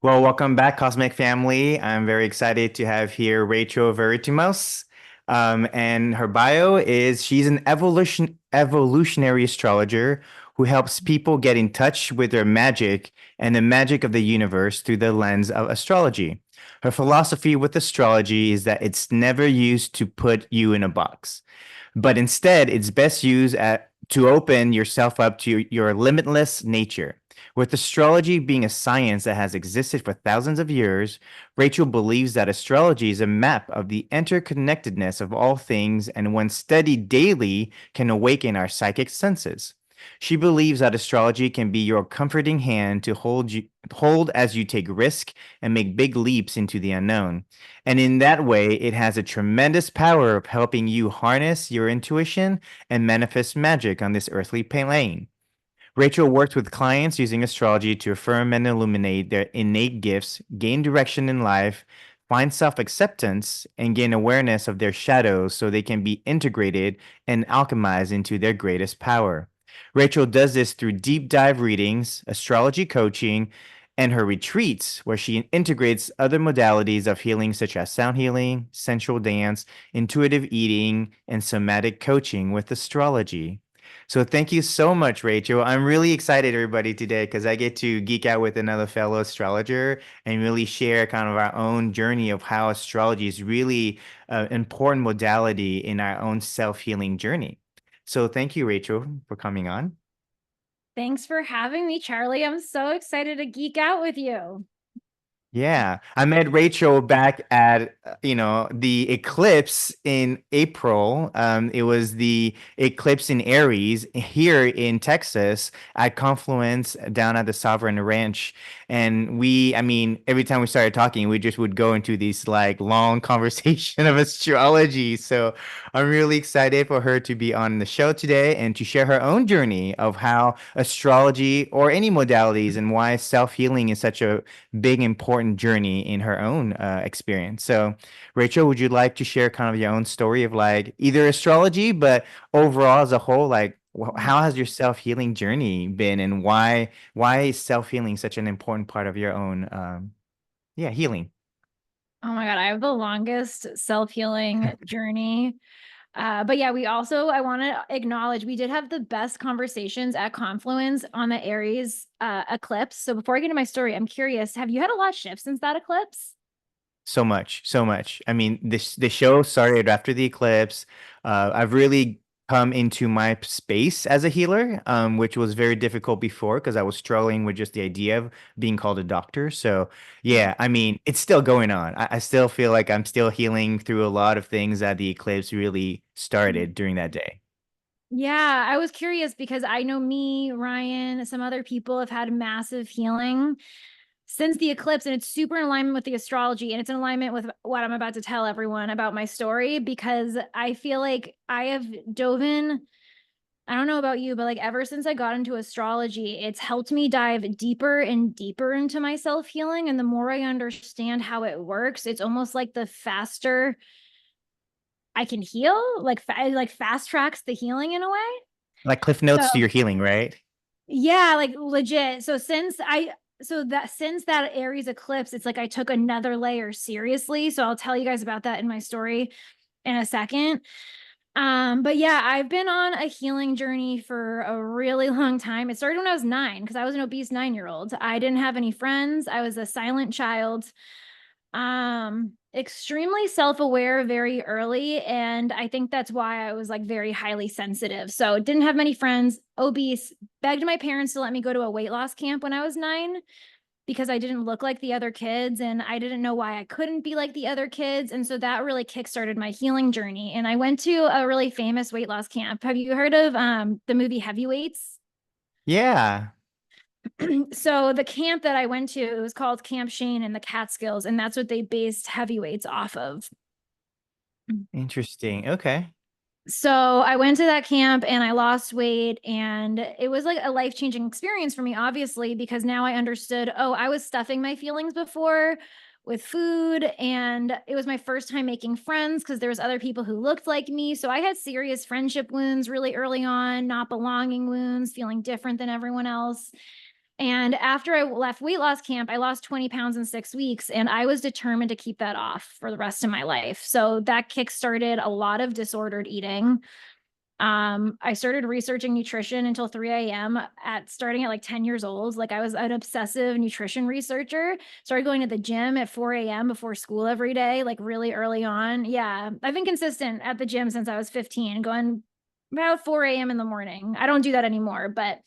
Well, welcome back, Cosmic Family. I'm very excited to have here Rachel Varitimos. And her bio is she's an evolutionary astrologer who helps people get in touch with their magic and the magic of the universe through the lens of astrology. Her philosophy with astrology is that it's never used to put you in a box, but instead it's best used to open yourself up to your limitless nature. With astrology being a science that has existed for thousands of years, Rachel believes that astrology is a map of the interconnectedness of all things and when studied daily can awaken our psychic senses. She believes that astrology can be your comforting hand to hold as you take risk and make big leaps into the unknown. And in that way, it has a tremendous power of helping you harness your intuition and manifest magic on this earthly plane. Rachel worked with clients using astrology to affirm and illuminate their innate gifts, gain direction in life, find self acceptance, and gain awareness of their shadows so they can be integrated and alchemized into their greatest power. Rachel does this through deep dive readings, astrology coaching, and her retreats, where she integrates other modalities of healing such as sound healing, sensual dance, intuitive eating, and somatic coaching with astrology. So thank you so much, Rachel. I'm really excited, everybody, today because I get to geek out with another fellow astrologer and really share kind of our own journey of how astrology is really an important modality in our own self-healing journey. So thank you, Rachel, for coming on. Thanks for having me, Charlie. I'm so excited to geek out with you. Yeah, I met Rachel back at the eclipse in April. It was the eclipse in Aries here in Texas at Confluence down at the Sovereign Ranch, and I mean, every time we started talking, we just would go into these like long conversation of astrology. So I'm really excited for her to be on the show today and to share her own journey of how astrology or any modalities and why self-healing is such a big, important journey in her own experience. So, Rachel, would you like to share kind of your own story of like either astrology, but overall as a whole, like how has your self-healing journey been, and why is self-healing such an important part of your own yeah, healing? Oh my God, I have the longest self-healing journey. But yeah, I want to acknowledge we did have the best conversations at Confluence on the Aries eclipse. So before I get into my story, I'm curious, have you had a lot of shifts since that eclipse? So much, so much. I mean, the show started after the eclipse. I've really come into my space as a healer, which was very difficult before because I was struggling with just the idea of being called a doctor. So yeah, I mean, it's still going on. I still feel like I'm still healing through a lot of things that the eclipse really started during that day. Yeah, I was curious because I know me, Ryan, some other people have had massive healing since the eclipse, and it's super in alignment with the astrology, and it's in alignment with what I'm about to tell everyone about my story because I feel like I have dove in. I don't know about you, but like ever since I got into astrology, it's helped me dive deeper and deeper into my self healing. And the more I understand how it works, it's almost like the faster I can heal, like fast tracks the healing in a way. Like cliff notes to So your healing, right? yeah, like legit. Since that Aries eclipse, it's like I took another layer seriously. So I'll tell you guys about that in my story in a second. But yeah, I've been on a healing journey for a really long time. It started when I was 9 because I was an obese 9-year-old. I didn't have any friends. I was a silent child. Extremely self-aware very early, and I think that's why I was like very highly sensitive. So didn't have many friends, obese, begged my parents to let me go to a weight loss camp when I was 9 because I didn't look like the other kids and I didn't know why I couldn't be like the other kids. And so that really kickstarted my healing journey. And I went to a really famous weight loss camp. Have you heard of the movie Heavyweights? Yeah. So the camp that I went to, it was called Camp Shane in the Catskills, and that's what they based Heavyweights off of. Interesting. Okay. So I went to that camp and I lost weight, and it was like a life-changing experience for me, obviously, because now I understood, oh, I was stuffing my feelings before with food, and it was my first time making friends because there was other people who looked like me. So I had serious friendship wounds really early on, not belonging wounds, feeling different than everyone else. And after I left weight loss camp, I lost 20 pounds in 6 weeks, and I was determined to keep that off for the rest of my life. So that kickstarted a lot of disordered eating. I started researching nutrition until 3 a.m. starting at like 10 years old. Like I was an obsessive nutrition researcher. Started going to the gym at 4 a.m. before school every day, like really early on. Yeah, I've been consistent at the gym since I was 15, going about 4 a.m. in the morning. I don't do that anymore, but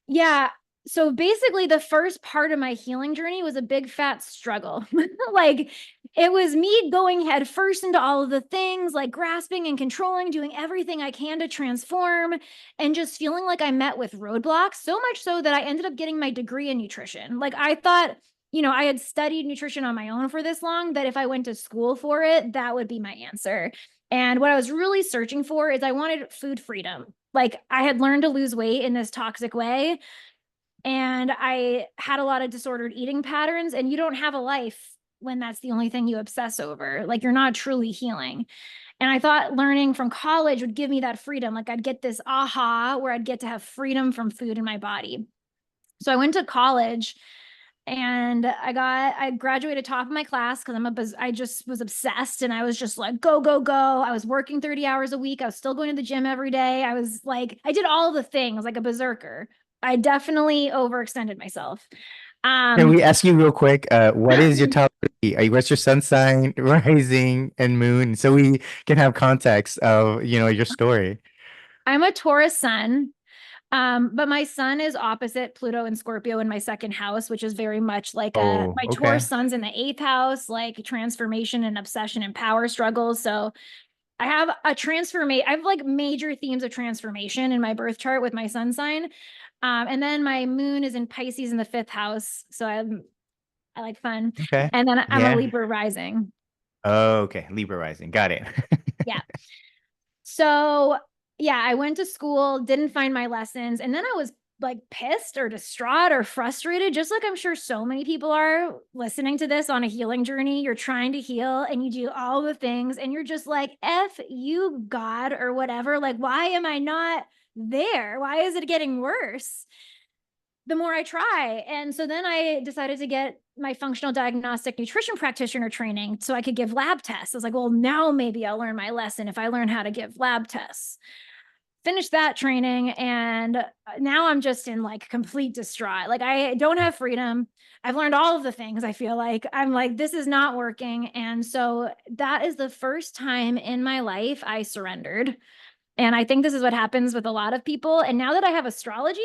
yeah. So basically, the first part of my healing journey was a big fat struggle. Like, it was me going head first into all of the things, like grasping and controlling, doing everything I can to transform, and just feeling like I met with roadblocks. So much so that I ended up getting my degree in nutrition. Like, I thought, I had studied nutrition on my own for this long, that if I went to school for it, that would be my answer. And what I was really searching for is I wanted food freedom. Like, I had learned to lose weight in this toxic way, and I had a lot of disordered eating patterns, and you don't have a life when that's the only thing you obsess over. Like, you're not truly healing. And I thought learning from college would give me that freedom. Like, I'd get this aha where I'd get to have freedom from food in my body. So I went to college, and I graduated top of my class because I just was obsessed, and I was just like, go, go, go. I was working 30 hours a week. I was still going to the gym every day. I was like, I did all the things like a berserker. I definitely overextended myself. Can Um, we ask you real quick, what is your top three? What's your sun sign, rising, and moon, so we can have context of, your story? I'm a Taurus sun. But my sun is opposite Pluto and Scorpio in my second house, which is very much like Oh, my Taurus okay. sun's in the eighth house, like transformation and obsession and power struggles. So I have I have like major themes of transformation in my birth chart with my sun sign. And then my moon is in Pisces in the fifth house. So I like fun. Okay. And then I'm a Yeah. Libra rising. Okay. Libra rising. Got it. Yeah. So yeah, I went to school, didn't find my lessons, and then I was like pissed or distraught or frustrated, just like I'm sure so many people are listening to this on a healing journey. You're trying to heal and you do all the things, and you're just like, F you, God, or whatever. Like, why am I not there? Why is it getting worse the more I try? And so then I decided to get my functional diagnostic nutrition practitioner training so I could give lab tests. I was like, well, now maybe I'll learn my lesson if I learn how to give lab tests. Finished that training, and now I'm just in like complete distraught. Like, I don't have freedom. I've learned all of the things. I feel like I'm like, this is not working. And so that is the first time in my life I surrendered. And I think this is what happens with a lot of people. And now that I have astrology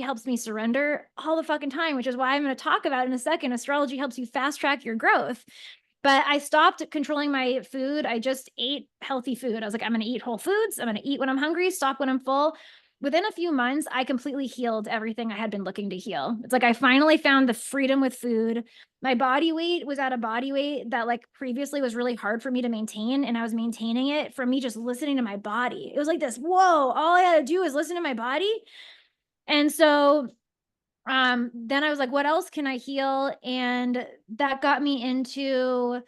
helps me surrender all the fucking time, which is why I'm going to talk about in a second. Astrology helps you fast track your growth. But I stopped controlling my food. I just ate healthy food. I was like, I'm going to eat whole foods. I'm going to eat when I'm hungry, stop when I'm full. Within a few months, I completely healed everything I had been looking to heal. It's like I finally found the freedom with food. My body weight was at a body weight that like previously was really hard for me to maintain. And I was maintaining it from me just listening to my body. It was like this, whoa, all I had to do is listen to my body. And so then I was like, what else can I heal? And that got me into,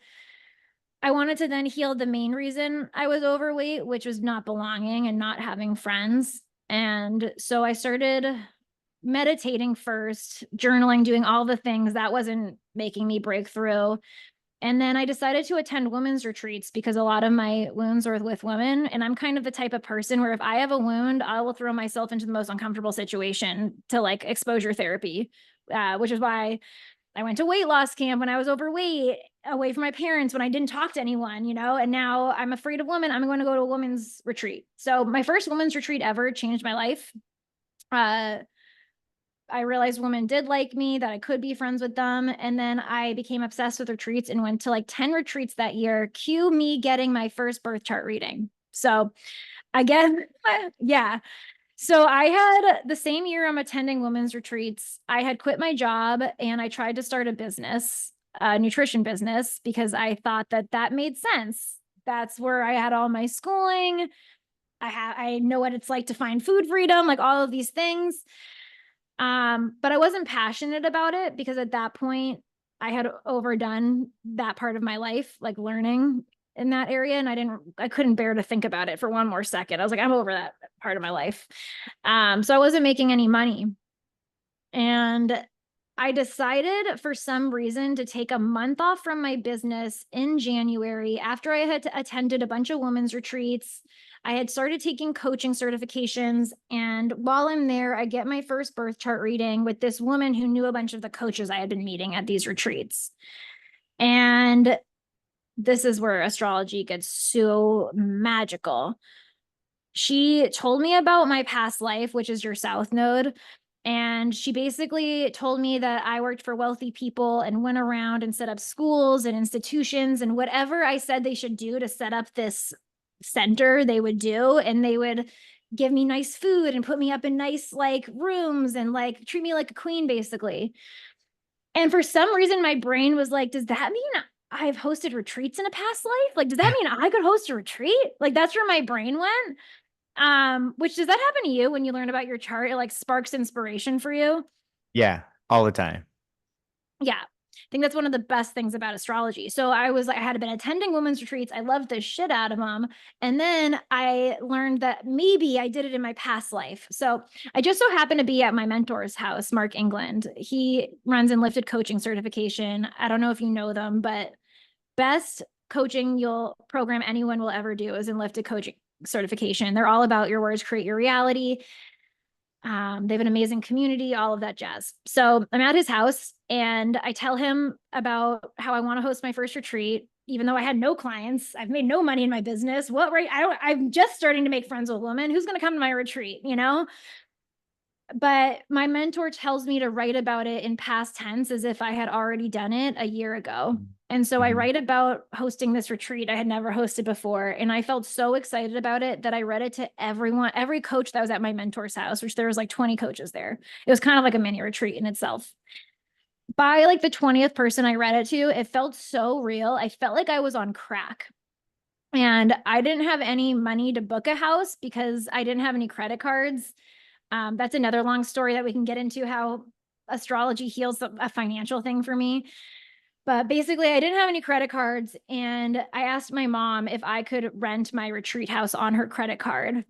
I wanted to then heal the main reason I was overweight, which was not belonging and not having friends. And so I started meditating first, journaling, doing all the things that wasn't making me break through. And then I decided to attend women's retreats because a lot of my wounds are with women. And I'm kind of the type of person where if I have a wound, I will throw myself into the most uncomfortable situation to like exposure therapy, which is why I went to weight loss camp when I was overweight, away from my parents when I didn't talk to anyone, and now I'm afraid of women. I'm going to go to a women's retreat. So my first women's retreat ever changed my life. Uh, I realized women did like me, that I could be friends with them. And then I became obsessed with retreats and went to like 10 retreats that year. Cue me getting my first birth chart reading. So again, yeah. So I had the same year I'm attending women's retreats, I had quit my job and I tried to start a business, a nutrition business, because I thought that that made sense. That's where I had all my schooling. I know what it's like to find food freedom, like all of these things. But I wasn't passionate about it because at that point I had overdone that part of my life, like learning in that area. And I couldn't bear to think about it for one more second. I was like, I'm over that part of my life. So I wasn't making any money. And I decided for some reason to take a month off from my business in January after I had attended a bunch of women's retreats. I had started taking coaching certifications. And while I'm there, I get my first birth chart reading with this woman who knew a bunch of the coaches I had been meeting at these retreats. And this is where astrology gets so magical. She told me about my past life, which is your South Node. And she basically told me that I worked for wealthy people and went around and set up schools and institutions, and whatever I said they should do to set up this center, they would do. And they would give me nice food and put me up in nice like rooms and like treat me like a queen, basically. And for some reason, my brain was like, does that mean I've hosted retreats in a past life? Like, does that mean I could host a retreat? Like, that's where my brain went. Which does that happen to you when you learn about your chart? It like sparks inspiration for you. Yeah, all the time. Yeah. I think that's one of the best things about astrology. So I had been attending women's retreats. I loved the shit out of them. And then I learned that maybe I did it in my past life. So I just so happened to be at my mentor's house, Mark England. He runs in lifted coaching certification. I don't know if you know them, but best coaching you'll program anyone will ever do is in lifted coaching certification. They're all about your words create your reality. They have an amazing community, all of that jazz. So I'm at his house and I tell him about how I want to host my first retreat, even though I had no clients. I've made no money in my business. What, right? I'm just starting to make friends with women. Who's going to come to my retreat, you know? But my mentor tells me to write about it in past tense as if I had already done it a year ago. And so I Mhm. write about hosting this retreat I had never hosted before. And I felt so excited about it that I read it to everyone, every coach that was at my mentor's house, which there was like 20 coaches there. It was kind of like a mini retreat in itself. By like the 20th person I read it to, it felt so real. I felt like I was on crack. And I didn't have any money to book a house because I didn't have any credit cards. That's another long story that we can get into how astrology heals a financial thing for me. But basically, I didn't have any credit cards. And I asked my mom if I could rent my retreat house on her credit card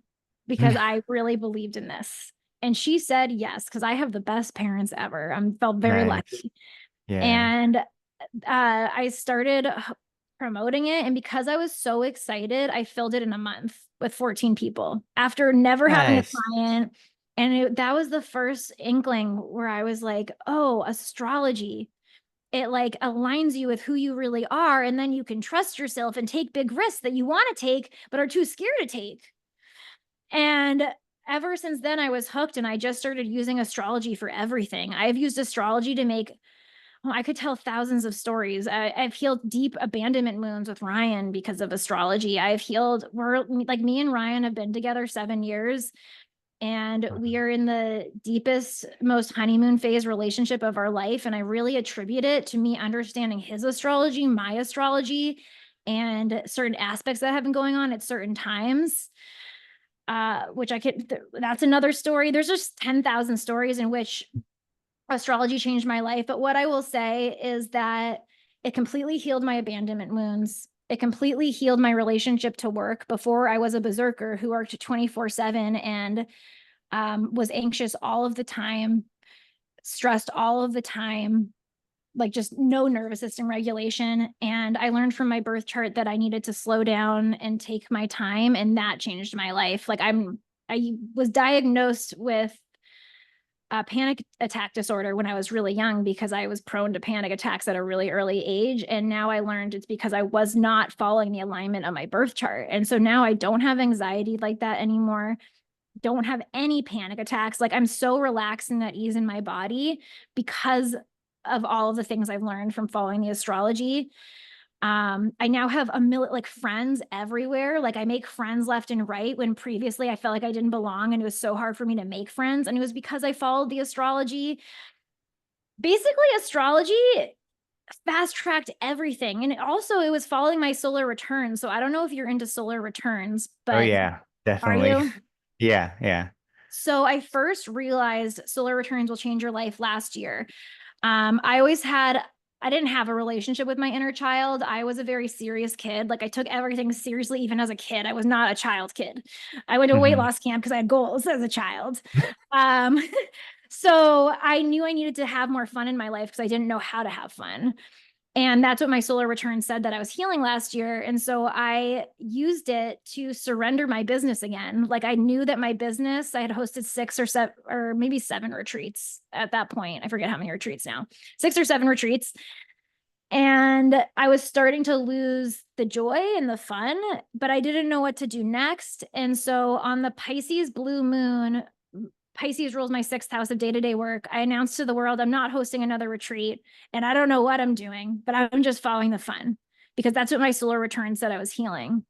because I really believed in this. And she said yes, because I have the best parents ever. I felt very Nice. lucky. Yeah. And I started promoting it. And because I was so excited, I filled it in a month with 14 people after never having a Nice. client. And that was the first inkling where I was like, oh, astrology. It like aligns you with who you really are. And then you can trust yourself and take big risks that you want to take, but are too scared to take. And ever since then, I was hooked and I just started using astrology for everything. I've used astrology to make I could tell thousands of stories. I've healed deep abandonment wounds with Ryan because of astrology. We're like me and Ryan have been together 7 years, and we are in the deepest, most honeymoon phase relationship of our life. And I really attribute it to me understanding his astrology, my astrology, and certain aspects that have been going on at certain times. Which that's another story. There's just 10,000 stories in which astrology changed my life. But what I will say is that it completely healed my abandonment wounds. It completely healed my relationship to work. Before I was a berserker who worked 24/7 and was anxious all of the time, stressed all of the time, like just no nervous system regulation. And I learned from my birth chart that I needed to slow down and take my time. And that changed my life. I was diagnosed with a panic attack disorder when I was really young because I was prone to panic attacks at a really early age. And now I learned it's because I was not following the alignment of my birth chart. And so now I don't have anxiety like that anymore. Don't have any panic attacks. Like I'm so relaxed and at ease in my body because of all of the things I've learned from following the astrology. I now have like friends everywhere. Like I make friends left and right when previously I felt like I didn't belong and it was so hard for me to make friends. And it was because I followed the astrology. Basically, astrology fast tracked everything. And it was following my solar returns. So I don't know if you're into solar returns, Oh but yeah, are definitely. you? Yeah, yeah. So I first realized solar returns will change your life last year. I didn't have a relationship with my inner child. I was a very serious kid. Like I took everything seriously, even as a kid. I was not a child kid. I went to a weight Hmm. loss camp because I had goals as a child. Um, So I knew I needed to have more fun in my life because I didn't know how to have fun. And that's what my solar return said that I was healing last year. And so I used it to surrender my business again. Like I knew that my business, I had hosted 6 or 7 or maybe 7 retreats at that point. I forget how many retreats now, 6 or 7 retreats. And I was starting to lose the joy and the fun, but I didn't know what to do next. And so on the Pisces blue moon, Pisces rules my 6th house of day-to-day work. I announced to the world, I'm not hosting another retreat and I don't know what I'm doing, but I'm just following the fun because that's what my solar return said I was healing.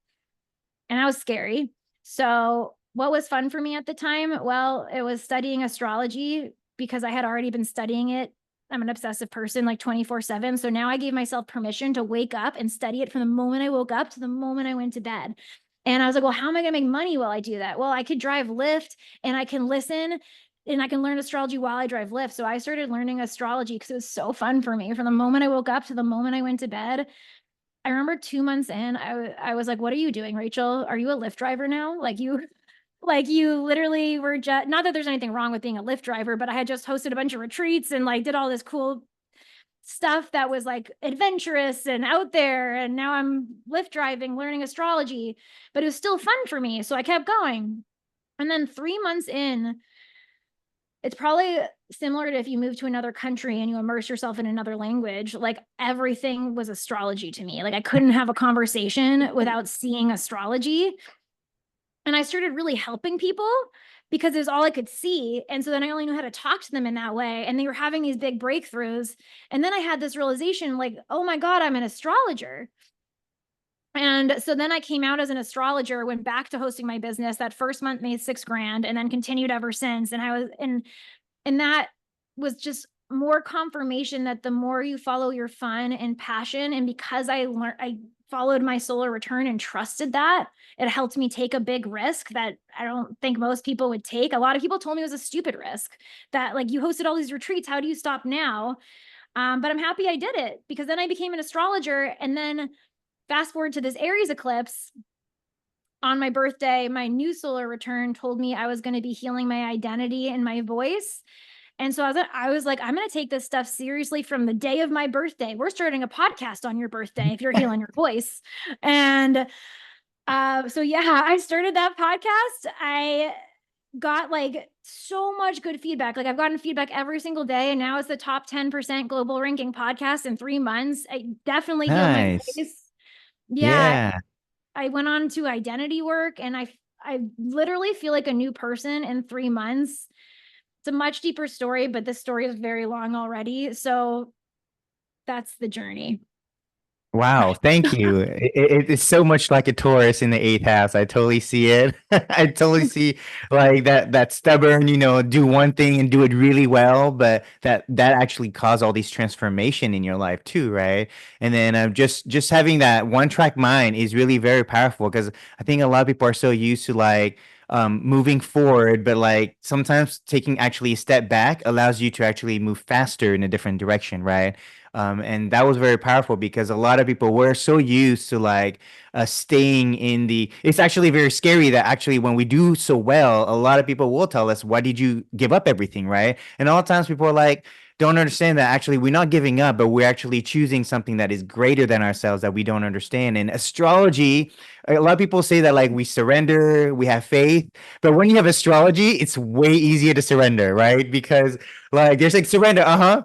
And that was scary. So what was fun for me at the time? Well, it was studying astrology because I had already been studying it. I'm an obsessive person, like 24/7. So now I gave myself permission to wake up and study it from the moment I woke up to the moment I went to bed. And I was like, well, how am I going to make money while I do that? Well, I could drive Lyft and I can listen and I can learn astrology while I drive Lyft. So I started learning astrology because it was so fun for me from the moment I woke up to the moment I went to bed. I remember 2 months in, I was like, what are you doing, Rachel? Are you a Lyft driver now? Like you literally were just, not that there's anything wrong with being a Lyft driver, but I had just hosted a bunch of retreats and like did all this cool stuff that was like adventurous and out there. And now I'm Lyft driving, learning astrology, but it was still fun for me. So I kept going. And then 3 months in, it's probably similar to if you move to another country and you immerse yourself in another language. Like everything was astrology to me. Like I couldn't have a conversation without seeing astrology. And I started really helping people because it was all I could see. And so then I only knew how to talk to them in that way. And they were having these big breakthroughs. And then I had this realization like, oh my God, I'm an astrologer. And so then I came out as an astrologer, went back to hosting my business. That first month made 6 grand and then continued ever since. And that was just more confirmation that the more you follow your fun and passion, and because I followed my solar return and trusted that, it helped me take a big risk that I don't think most people would take. A lot of people told me it was a stupid risk, that like, you hosted all these retreats, how do you stop now? But I'm happy I did it because then I became an astrologer. And then fast forward to this Aries eclipse on my birthday, my new solar return told me I was going to be healing my identity and my voice. And so I was like, I'm going to take this stuff seriously from the day of my birthday. We're starting a podcast on your birthday if you're healing your voice. And so, yeah, I started that podcast. I got like so much good feedback. Like I've gotten feedback every single day. And now it's the top 10% global ranking podcast in 3 months. I definitely healed my Nice. voice. Yeah, Yeah. I went on to identity work and I literally feel like a new person in 3 months. It's a much deeper story, but this story is very long already. So that's the journey. Wow, thank you. It's so much like a Taurus in the eighth house. I totally see it. I totally see like that stubborn, do one thing and do it really well, but that actually cause all these transformation in your life too, right? And then just having that one track mind is really very powerful because I think a lot of people are so used to like moving forward, but like sometimes taking actually a step back allows you to actually move faster in a different direction, right? And that was very powerful because a lot of people were so used to like staying in the. It's actually very scary that actually when we do so well, a lot of people will tell us, "Why did you give up everything?" Right? And all the times people are like, don't understand that actually we're not giving up, but we're actually choosing something that is greater than ourselves that we don't understand. And astrology, a lot of people say that like we surrender, we have faith, but when you have astrology, it's way easier to surrender, right? Because like there's like surrender, uh-huh,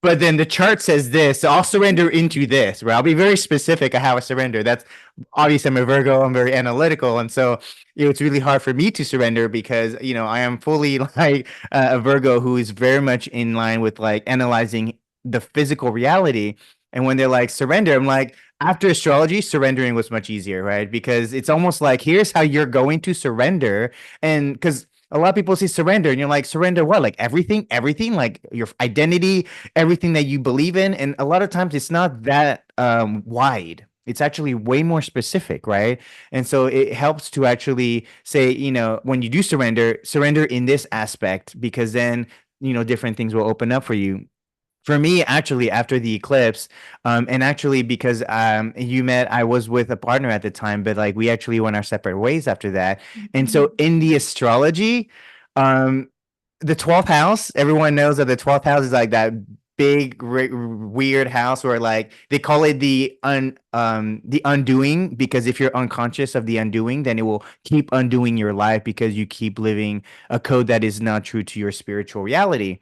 but then the chart says this, so I'll surrender into this, right? I'll be very specific on how I surrender. That's obviously I'm a Virgo, I'm very analytical. And so, it's really hard for me to surrender because, I am fully like a Virgo who is very much in line with like analyzing the physical reality. And when they're like surrender, I'm like, after astrology, surrendering was much easier, right? Because it's almost like here's how you're going to surrender. And because a lot of people say surrender, and you're like, surrender what? Like everything, like your identity, everything that you believe in. And a lot of times it's not that wide. It's actually way more specific, right? And so it helps to actually say, when you do surrender, surrender in this aspect, because then, different things will open up for you. For me, actually, after the eclipse, and actually because you met, I was with a partner at the time, but like we actually went our separate ways after that. And Mhm. so in the astrology, um, the 12th house, everyone knows that the 12th house is like that big weird house where like they call it the undoing, because if you're unconscious of the undoing, then it will keep undoing your life because you keep living a code that is not true to your spiritual reality.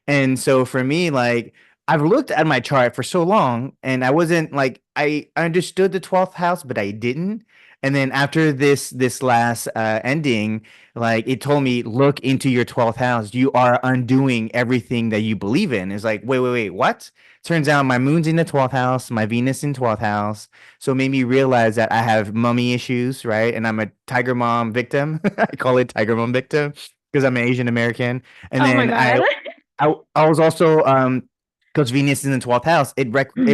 And so for me, like I've looked at my chart for so long and I wasn't like I understood the 12th house, but I didn't. And then after this last ending, like it told me, look into your 12th house. You are undoing everything that you believe in. It's like, wait, what? Turns out my moon's in the 12th house, my Venus in 12th house. So it made me realize that I have mummy issues, right? And I'm a tiger mom victim. I call it tiger mom victim because I'm an Asian American. And Oh my then God. I was also because Venus is in the 12th house, it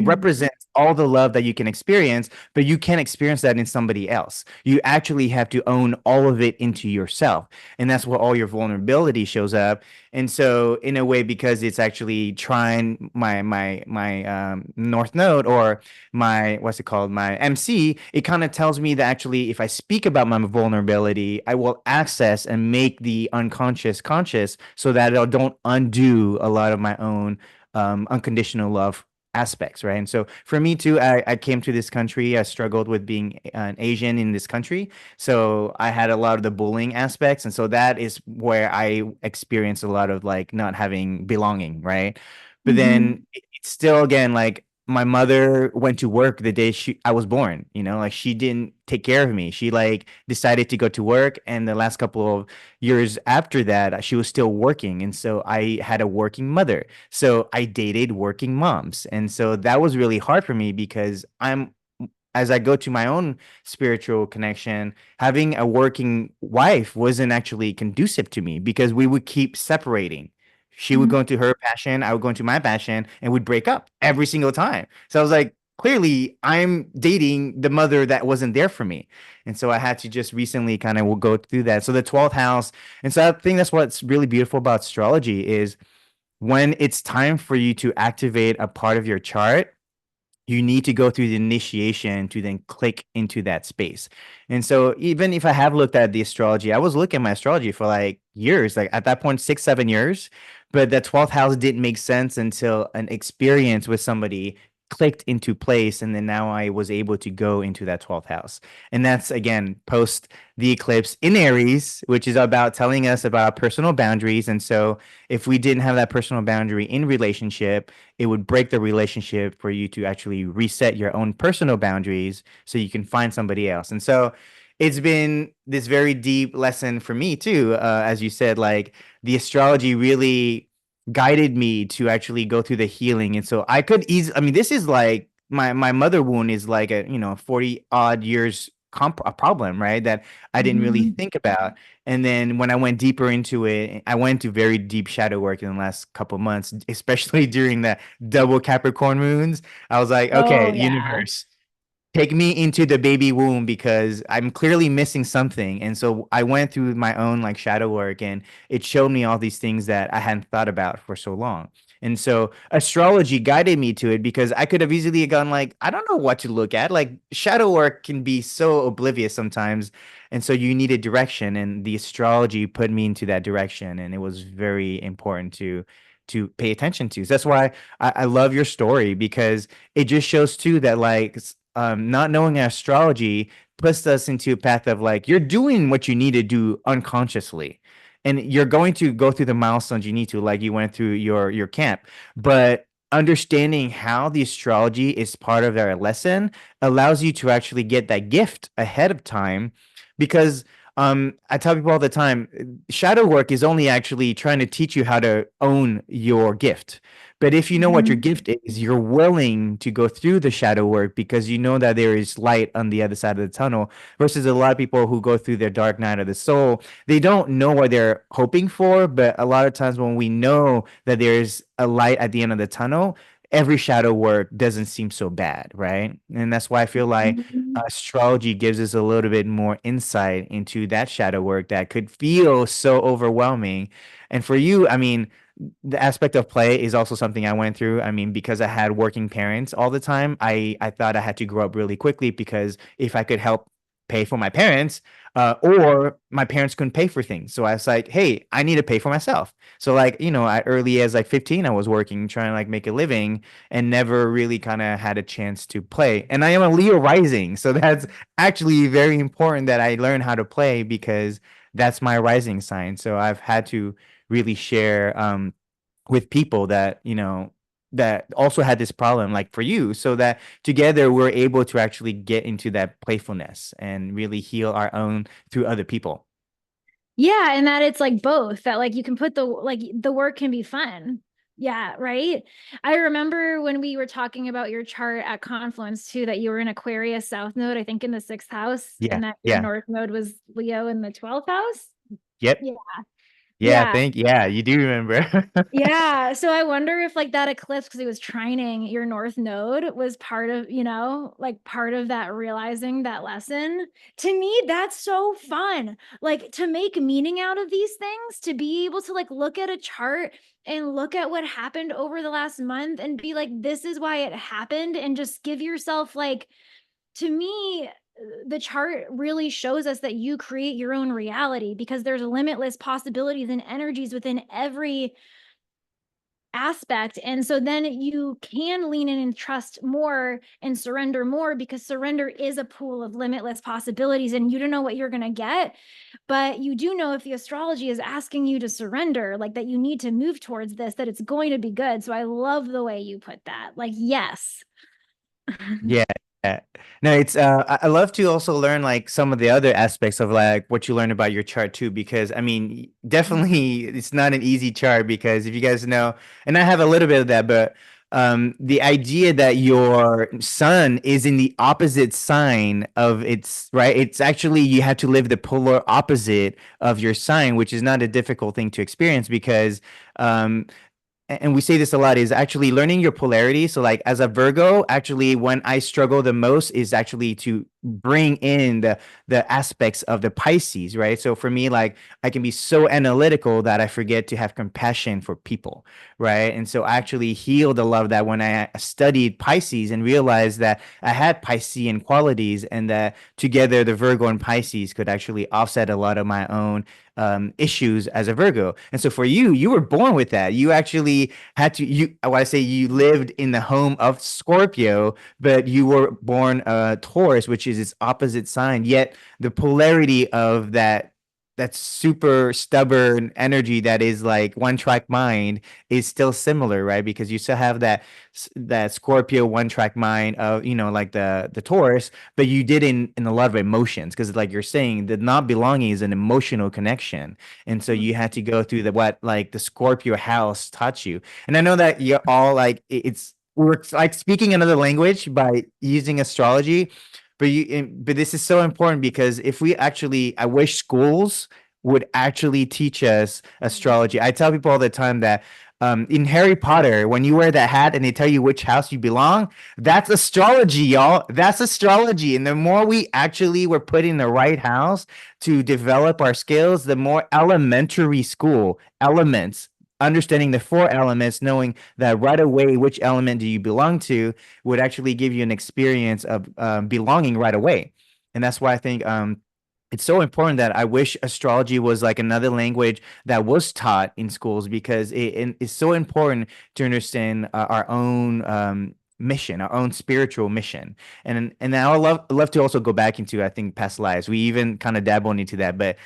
represents all the love that you can experience, but you can't experience that in somebody else. You actually have to own all of it into yourself. And that's where all your vulnerability shows up. And so in a way, because it's actually trying my North Node, or my what's it called, my MC, it kind of tells me that actually if I speak about my vulnerability, I will access and make the unconscious conscious so that I don't undo a lot of my own unconditional love aspects, right? And so for me too, I came to this country. I struggled with being an Asian in this country. So I had a lot of the bullying aspects. And so that is where I experienced a lot of like not having belonging, right? But Mhm. then it's still, again, like my mother went to work the day I was born, like she didn't take care of me. She like decided to go to work, and the last couple of years after that, she was still working. And so I had a working mother. So I dated working moms. And so that was really hard for me because as I go to my own spiritual connection, having a working wife wasn't actually conducive to me because we would keep separating. She would Mhm. go into her passion, I would go into my passion, and we'd break up every single time. So I was like, clearly, I'm dating the mother that wasn't there for me. And so I had to just recently kind of go through that. So the 12th house. And so I think that's what's really beautiful about astrology is when it's time for you to activate a part of your chart, you need to go through the initiation to then click into that space. And so even if I have looked at the astrology, I was looking at my astrology for like years, like at that point, 6, 7 years. But the 12th house didn't make sense until an experience with somebody clicked into place. And then now I was able to go into that 12th house. And that's again post the eclipse in Aries, which is about telling us about personal boundaries. And so if we didn't have that personal boundary in relationship, it would break the relationship for you to actually reset your own personal boundaries so you can find somebody else. And so it's been this very deep lesson for me too. As you said, like the astrology really guided me to actually go through the healing. And so I could easily, I mean, this is like my mother wound is like a, 40 odd years a problem, right? That I didn't really Mhm. think about. And then when I went deeper into it, I went to very deep shadow work in the last couple months, especially during the double Capricorn moons. I was like, Oh okay, yeah. universe, take me into the baby womb because I'm clearly missing something. And so I went through my own like shadow work, and it showed me all these things that I hadn't thought about for so long. And so astrology guided me to it because I could have easily gone like, I don't know what to look at. Like shadow work can be so oblivious sometimes. And so you needed direction, and the astrology put me into that direction. And it was very important to pay attention to. So that's why I love your story, because it just shows too that like not knowing astrology puts us into a path of like you're doing what you need to do unconsciously, and you're going to go through the milestones you need to, like you went through your camp. But understanding how the astrology is part of their lesson allows you to actually get that gift ahead of time, because I tell people all the time, shadow work is only actually trying to teach you how to own your gift. But if you know what your Mhm. gift is, you're willing to go through the shadow work because you know that there is light on the other side of the tunnel. Versus a lot of people who go through their dark night of the soul, they don't know what they're hoping for. But a lot of times when we know that there's a light at the end of the tunnel, every shadow work doesn't seem so bad, right? And that's why I feel like Mhm. astrology gives us a little bit more insight into that shadow work that could feel so overwhelming. And for you, I mean, the aspect of play is also something I went through. I mean, because I had working parents all the time, I thought I had to grow up really quickly because if I could help pay for my parents, or my parents couldn't pay for things. So I was like, hey, I need to pay for myself. So like, I early as like 15, I was working, trying to like make a living and never really kind of had a chance to play. And I am a Leo rising. So that's actually very important that I learn how to play because that's my rising sign. So I've had to really share with people that, that also had this problem like for you, so that together we're able to actually get into that playfulness and really heal our own through other people. Yeah, and that it's like both, that like you can put the work can be fun. Yeah, right. I remember when we were talking about your chart at Confluence too, that you were in Aquarius South Node, I think in the 6th house, Yeah. and that your Yeah. North Node was Leo in the 12th house. Yep. Yeah. Yeah. Yeah. Yeah, you do remember. Yeah. So I wonder if like that eclipse, because it was trining your North Node, was part of, like part of that realizing that lesson. To me, that's so fun. Like to make meaning out of these things, to be able to like look at a chart and look at what happened over the last month and be like, this is why it happened. And just give yourself like, to me, the chart really shows us that you create your own reality because there's limitless possibilities and energies within every aspect. And so then you can lean in and trust more and surrender more, because surrender is a pool of limitless possibilities and you don't know what you're going to get, but you do know if the astrology is asking you to surrender, like that you need to move towards this, that it's going to be good. So I love the way you put that. Like, yes. Yeah. Yeah. No, it's I love to also learn like some of the other aspects of like what you learn about your chart too, because I mean, definitely it's not an easy chart because if you guys know, and I have a little bit of that, but the idea that your sun is in the opposite sign of its, right? It's actually you have to live the polar opposite of your sign, which is not a difficult thing to experience because um and we say this a lot, is actually learning your polarity. So like as a Virgo, actually when I struggle the most is actually to bring in the aspects of the Pisces, right? So for me, like I can be so analytical that I forget to have compassion for people, right? And so I actually healed a lot of that when I studied Pisces and realized that I had Piscean qualities and that together the Virgo and Pisces could actually offset a lot of my own issues as a Virgo. And so for you, you were born with that. You actually had to, I say you lived in the home of Scorpio, but you were born Taurus, which is its opposite sign. Yet the polarity of that super stubborn energy that is like one track mind is still similar, right? Because you still have that Scorpio one track mind of, like the Taurus, but you did in a lot of emotions, because like you're saying, the not belonging is an emotional connection. And so you had to go through the what like the Scorpio house taught you. And I know that you're all like it's we're like speaking another language by using astrology, but this is so important because if we actually, I wish schools would actually teach us astrology. I tell people all the time that in Harry Potter, when you wear that hat and they tell you which house you belong, that's astrology, y'all. That's astrology. And the more we actually were put in the right house to develop our skills, the more elementary school elements, understanding the four elements, knowing that right away which element do you belong to, would actually give you an experience of belonging right away. And that's why I think it's so important that I wish astrology was like another language that was taught in schools, because it's so important to understand our own mission, our own spiritual mission. And I love to also go back into, I think, past lives. We even kind of dabble into that, but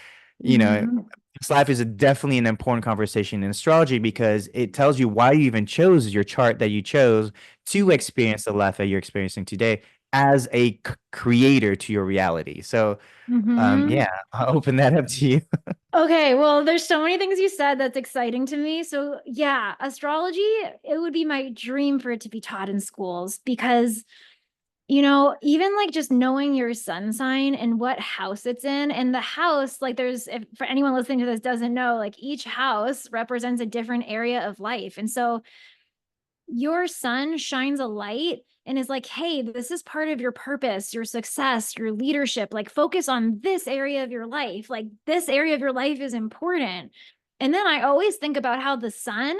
you know, Mhm. past life is definitely an important conversation in astrology because it tells you why you even chose your chart that you chose to experience the life that you're experiencing today as a creator to your reality. So Mhm. yeah, I'll open that up to you. Okay, well, there's so many things you said that's exciting to me. So, yeah, astrology, it would be my dream for it to be taught in schools because, even like just knowing your sun sign and what house it's in, and the house, like if for anyone listening to this doesn't know, like each house represents a different area of life. And so your sun shines a light and is like, hey, this is part of your purpose, your success, your leadership. Like, focus on this area of your life. Like, this area of your life is important. And then I always think about how the sun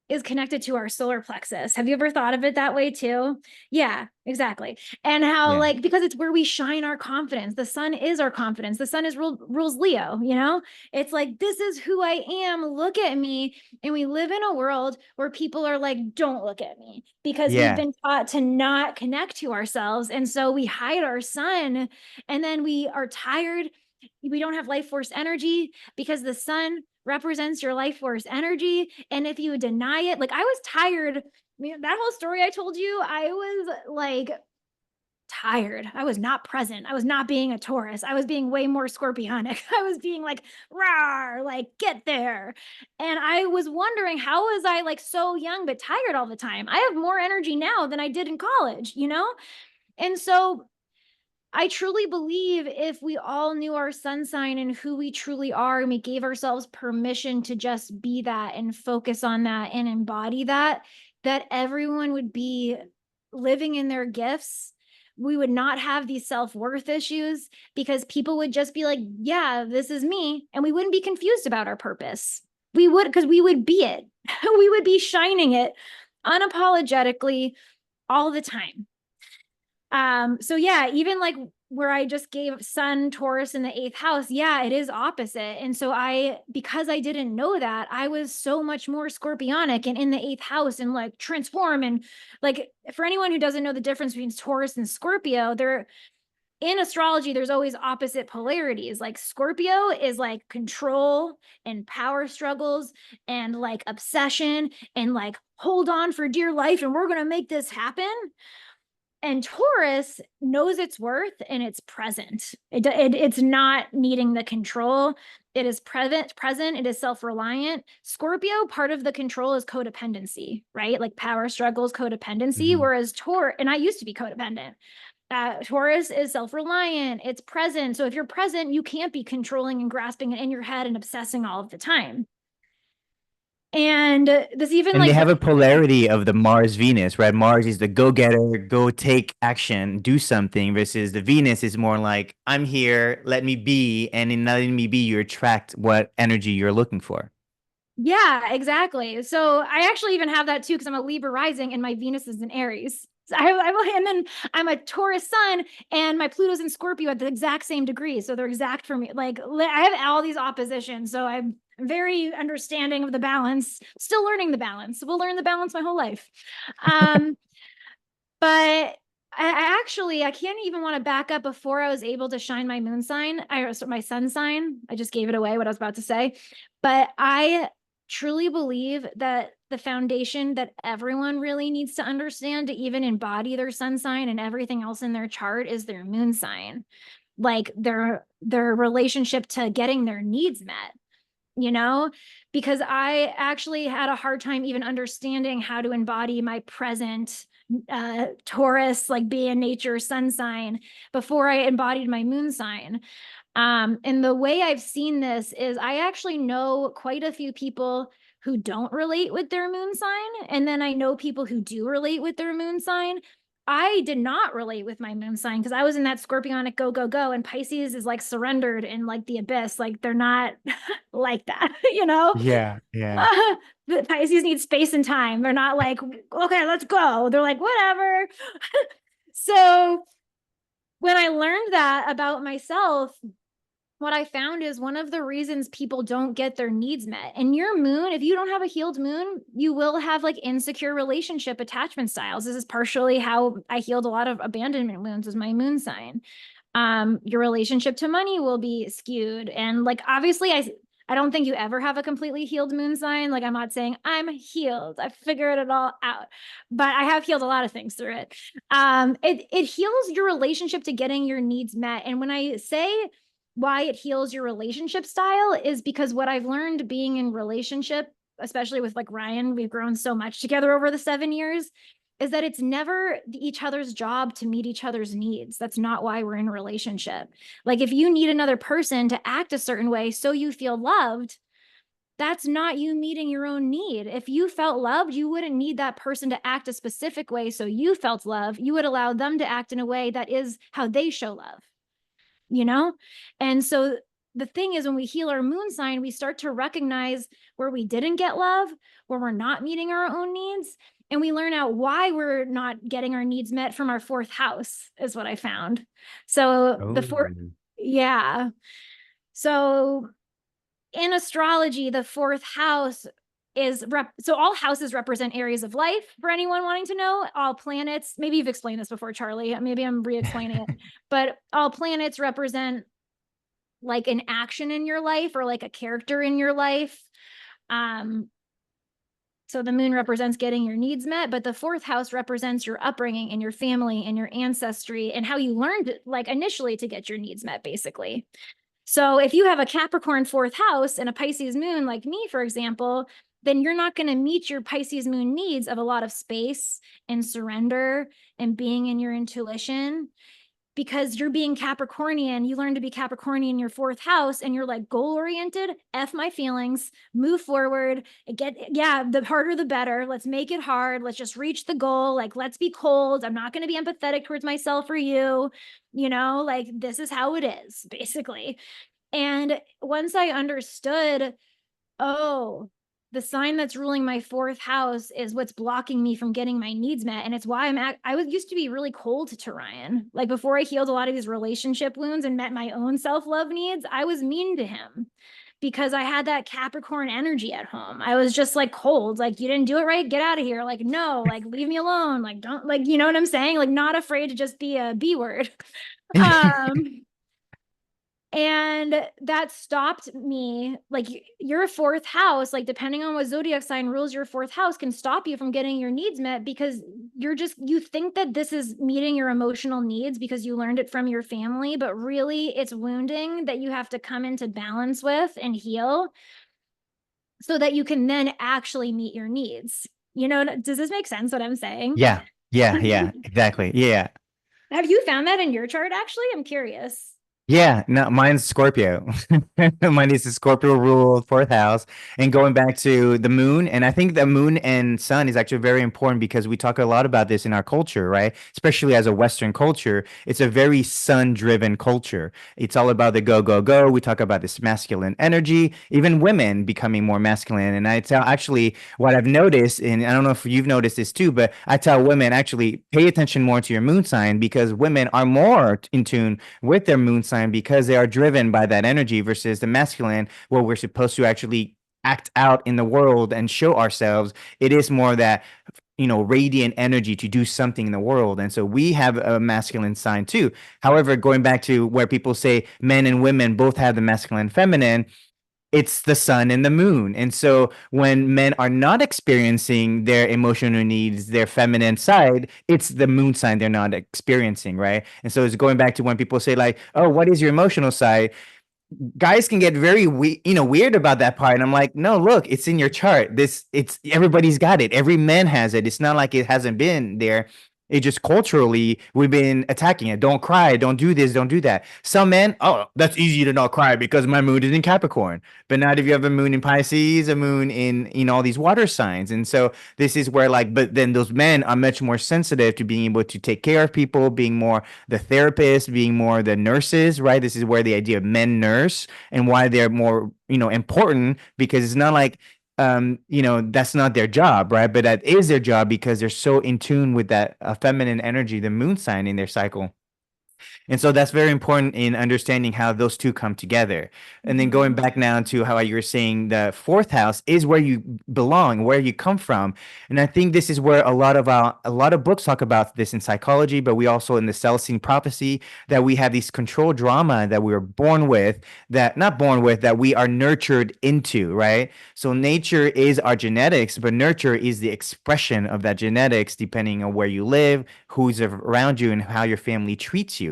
is connected to our solar plexus. Have you ever thought of it that way too? Yeah, exactly. And how, Yeah. like, because it's where we shine our confidence. The sun is our confidence. The sun is rules Leo, you know? It's like, this is who I am. Look at me. And we live in a world where people are like, don't look at me, because we've Yeah. been taught to not connect to ourselves. And so we hide our sun, and then we are tired. We don't have life force energy because the sun represents your life force energy. And if you deny it, like, I was tired. I mean, that whole story I told you, I was like tired. I was not present. I was not being a Taurus. I was being way more scorpionic. I was being like, rawr, like, get there. And I was wondering, how was I like so young but tired all the time? I have more energy now than I did in college, you know? And so I truly believe if we all knew our sun sign and who we truly are, and we gave ourselves permission to just be that and focus on that and embody that, that everyone would be living in their gifts. We would not have these self-worth issues, because people would just be like, yeah, this is me. And we wouldn't be confused about our purpose. We would, because we would be it. We would be shining it unapologetically all the time. So yeah, even like where I just gave Sun Taurus in the eighth house, yeah, it is opposite. And so because I didn't know that, I was so much more scorpionic and in the eighth house and like transform. And like, for anyone who doesn't know the difference between Taurus and Scorpio, they're in astrology, there's always opposite polarities. Like, Scorpio is like control and power struggles and like obsession and like, hold on for dear life and we're going to make this happen. And Taurus knows its worth and it's present. It's not needing the control. It is present. It is self-reliant. Scorpio, part of the control is codependency, right? Like power struggles, codependency. Mhm. Whereas and I used to be codependent. Taurus is self-reliant. It's present. So if you're present, you can't be controlling and grasping it in your head and obsessing all of the time. And this even And they like, have a polarity of the Mars Venus, right? Mars is the go getter, go take action, do something, versus the Venus is more like, I'm here, let me be. And in letting me be, you attract what energy you're looking for. yeah, exactly. So I actually even have that too, because I'm a Libra rising and my Venus is in Aries. So and then I'm a Taurus sun and my Pluto's in Scorpio at the exact same degree. So they're exact for me. Like, I have all these oppositions. So I'm very understanding of the balance, still learning the balance. We'll learn the balance my whole life. Um, but I can't even want to back up before I was able to shine my moon sign, my sun sign. I just gave it away what I was about to say. But I truly believe that the foundation that everyone really needs to understand to even embody their sun sign and everything else in their chart is their moon sign. Like, their relationship to getting their needs met, you know, because I actually had a hard time even understanding how to embody my present Taurus, like being nature sun sign, before I embodied my moon sign. And the way I've seen this is I actually know quite a few people who don't relate with their moon sign. And then I know people who do relate with their moon sign. I did not relate with my moon sign because I was in that scorpionic go, go, go. And Pisces is like surrendered in like the abyss. Like, they're not like that, you know? Yeah, yeah. The Pisces need space and time. They're not like, okay, let's go. They're like, whatever. So when I learned that about myself, what I found is one of the reasons people don't get their needs met. And your moon, if you don't have a healed moon, you will have like insecure relationship attachment styles. This is partially how I healed a lot of abandonment wounds, was my moon sign. Your relationship to money will be skewed. And like, obviously, I don't think you ever have a completely healed moon sign. Like, I'm not saying I'm healed. I figured it all out, but I have healed a lot of things through it. It heals your relationship to getting your needs met. And when I say why it heals your relationship style, is because what I've learned being in relationship, especially with like Ryan, we've grown so much together over the 7 years, is that it's never each other's job to meet each other's needs. That's not why we're in a relationship. Like, if you need another person to act a certain way so you feel loved, that's not you meeting your own need. If you felt loved, you wouldn't need that person to act a specific way so you felt love. You would allow them to act in a way that is how they show love, you know? And so the thing is, when we heal our moon sign, we start to recognize where we didn't get love, where we're not meeting our own needs. And we learn out why we're not getting our needs met from our fourth house, is what I found. So the Oh. fourth, yeah. So in astrology, the fourth house is so all houses represent areas of life for anyone wanting to know. All planets, maybe you've explained this before, Charlie. Maybe I'm re-explaining it, but all planets represent like an action in your life or like a character in your life. So the moon represents getting your needs met, but the fourth house represents your upbringing and your family and your ancestry and how you learned like initially to get your needs met, basically. So if you have a Capricorn fourth house and a Pisces moon, like me, for example, then you're not going to meet your Pisces moon needs of a lot of space and surrender and being in your intuition, because you're being Capricornian. You learn to be Capricornian in your fourth house and you're like goal oriented, F my feelings, move forward, the harder the better. Let's make it hard. Let's just reach the goal. Like, let's be cold. I'm not going to be empathetic towards myself or you, like this is how it is, basically. And once I understood, oh, the sign that's ruling my fourth house is what's blocking me from getting my needs met. And it's why I was used to be really cold to Ryan. Like before I healed a lot of these relationship wounds and met my own self-love needs, I was mean to him because I had that Capricorn energy at home. I was just like cold, like, you didn't do it right, get out of here. Like, no, like, leave me alone. Like, don't, like, you know what I'm saying? Like, not afraid to just be a B word. um And that stopped me. Like, your fourth house, like depending on what zodiac sign rules your fourth house, can stop you from getting your needs met because you think that this is meeting your emotional needs because you learned it from your family, but really it's wounding that you have to come into balance with and heal so that you can then actually meet your needs. Does this make sense what I'm saying? Yeah, yeah, exactly. Yeah. Have you found that in your chart actually? I'm curious. Yeah, no, mine's Scorpio. Mine is the Scorpio rule, fourth house, and going back to the moon. And I think the moon and sun is actually very important because we talk a lot about this in our culture, right? Especially as a Western culture, it's a very sun-driven culture. It's all about the go, go, go. We talk about this masculine energy, even women becoming more masculine. And I tell actually what I've noticed, and I don't know if you've noticed this too, but I tell women actually pay attention more to your moon sign because women are more in tune with their moon sign because they are driven by that energy versus the masculine, where we're supposed to actually act out in the world and show ourselves. It is more that radiant energy to do something in the world. And so we have a masculine sign too. However, going back to where people say men and women both have the masculine and feminine, it's the sun and the moon. And so when men are not experiencing their emotional needs, their feminine side, it's the moon sign they're not experiencing, right? And so it's going back to when people say like, "Oh, what is your emotional side?" Guys can get very weird about that part, and I'm like, no, look, it's in your chart. It's everybody's got it. Every man has it. It's not like it hasn't been there. It just culturally we've been attacking it. Don't cry, don't do this, don't do that. Some men, oh, that's easy to not cry because my moon is in Capricorn. But not if you have a moon in Pisces, a moon in all these water signs. And so this is where like, but then those men are much more sensitive to being able to take care of people, being more the therapist, being more the nurses, right? This is where the idea of men nurse and why they're more, important, because it's not like that's not their job, right? But that is their job because they're so in tune with that feminine energy, the moon sign in their cycle. And so that's very important in understanding how those two come together. And then going back now to how you were saying the fourth house is where you belong, where you come from. And I think this is where a lot of books talk about this in psychology, but we also in the Celestine prophecy that we have these control drama that we were born with, that not born with, that we are nurtured into, right? So nature is our genetics, but nurture is the expression of that genetics depending on where you live, who's around you, and how your family treats you.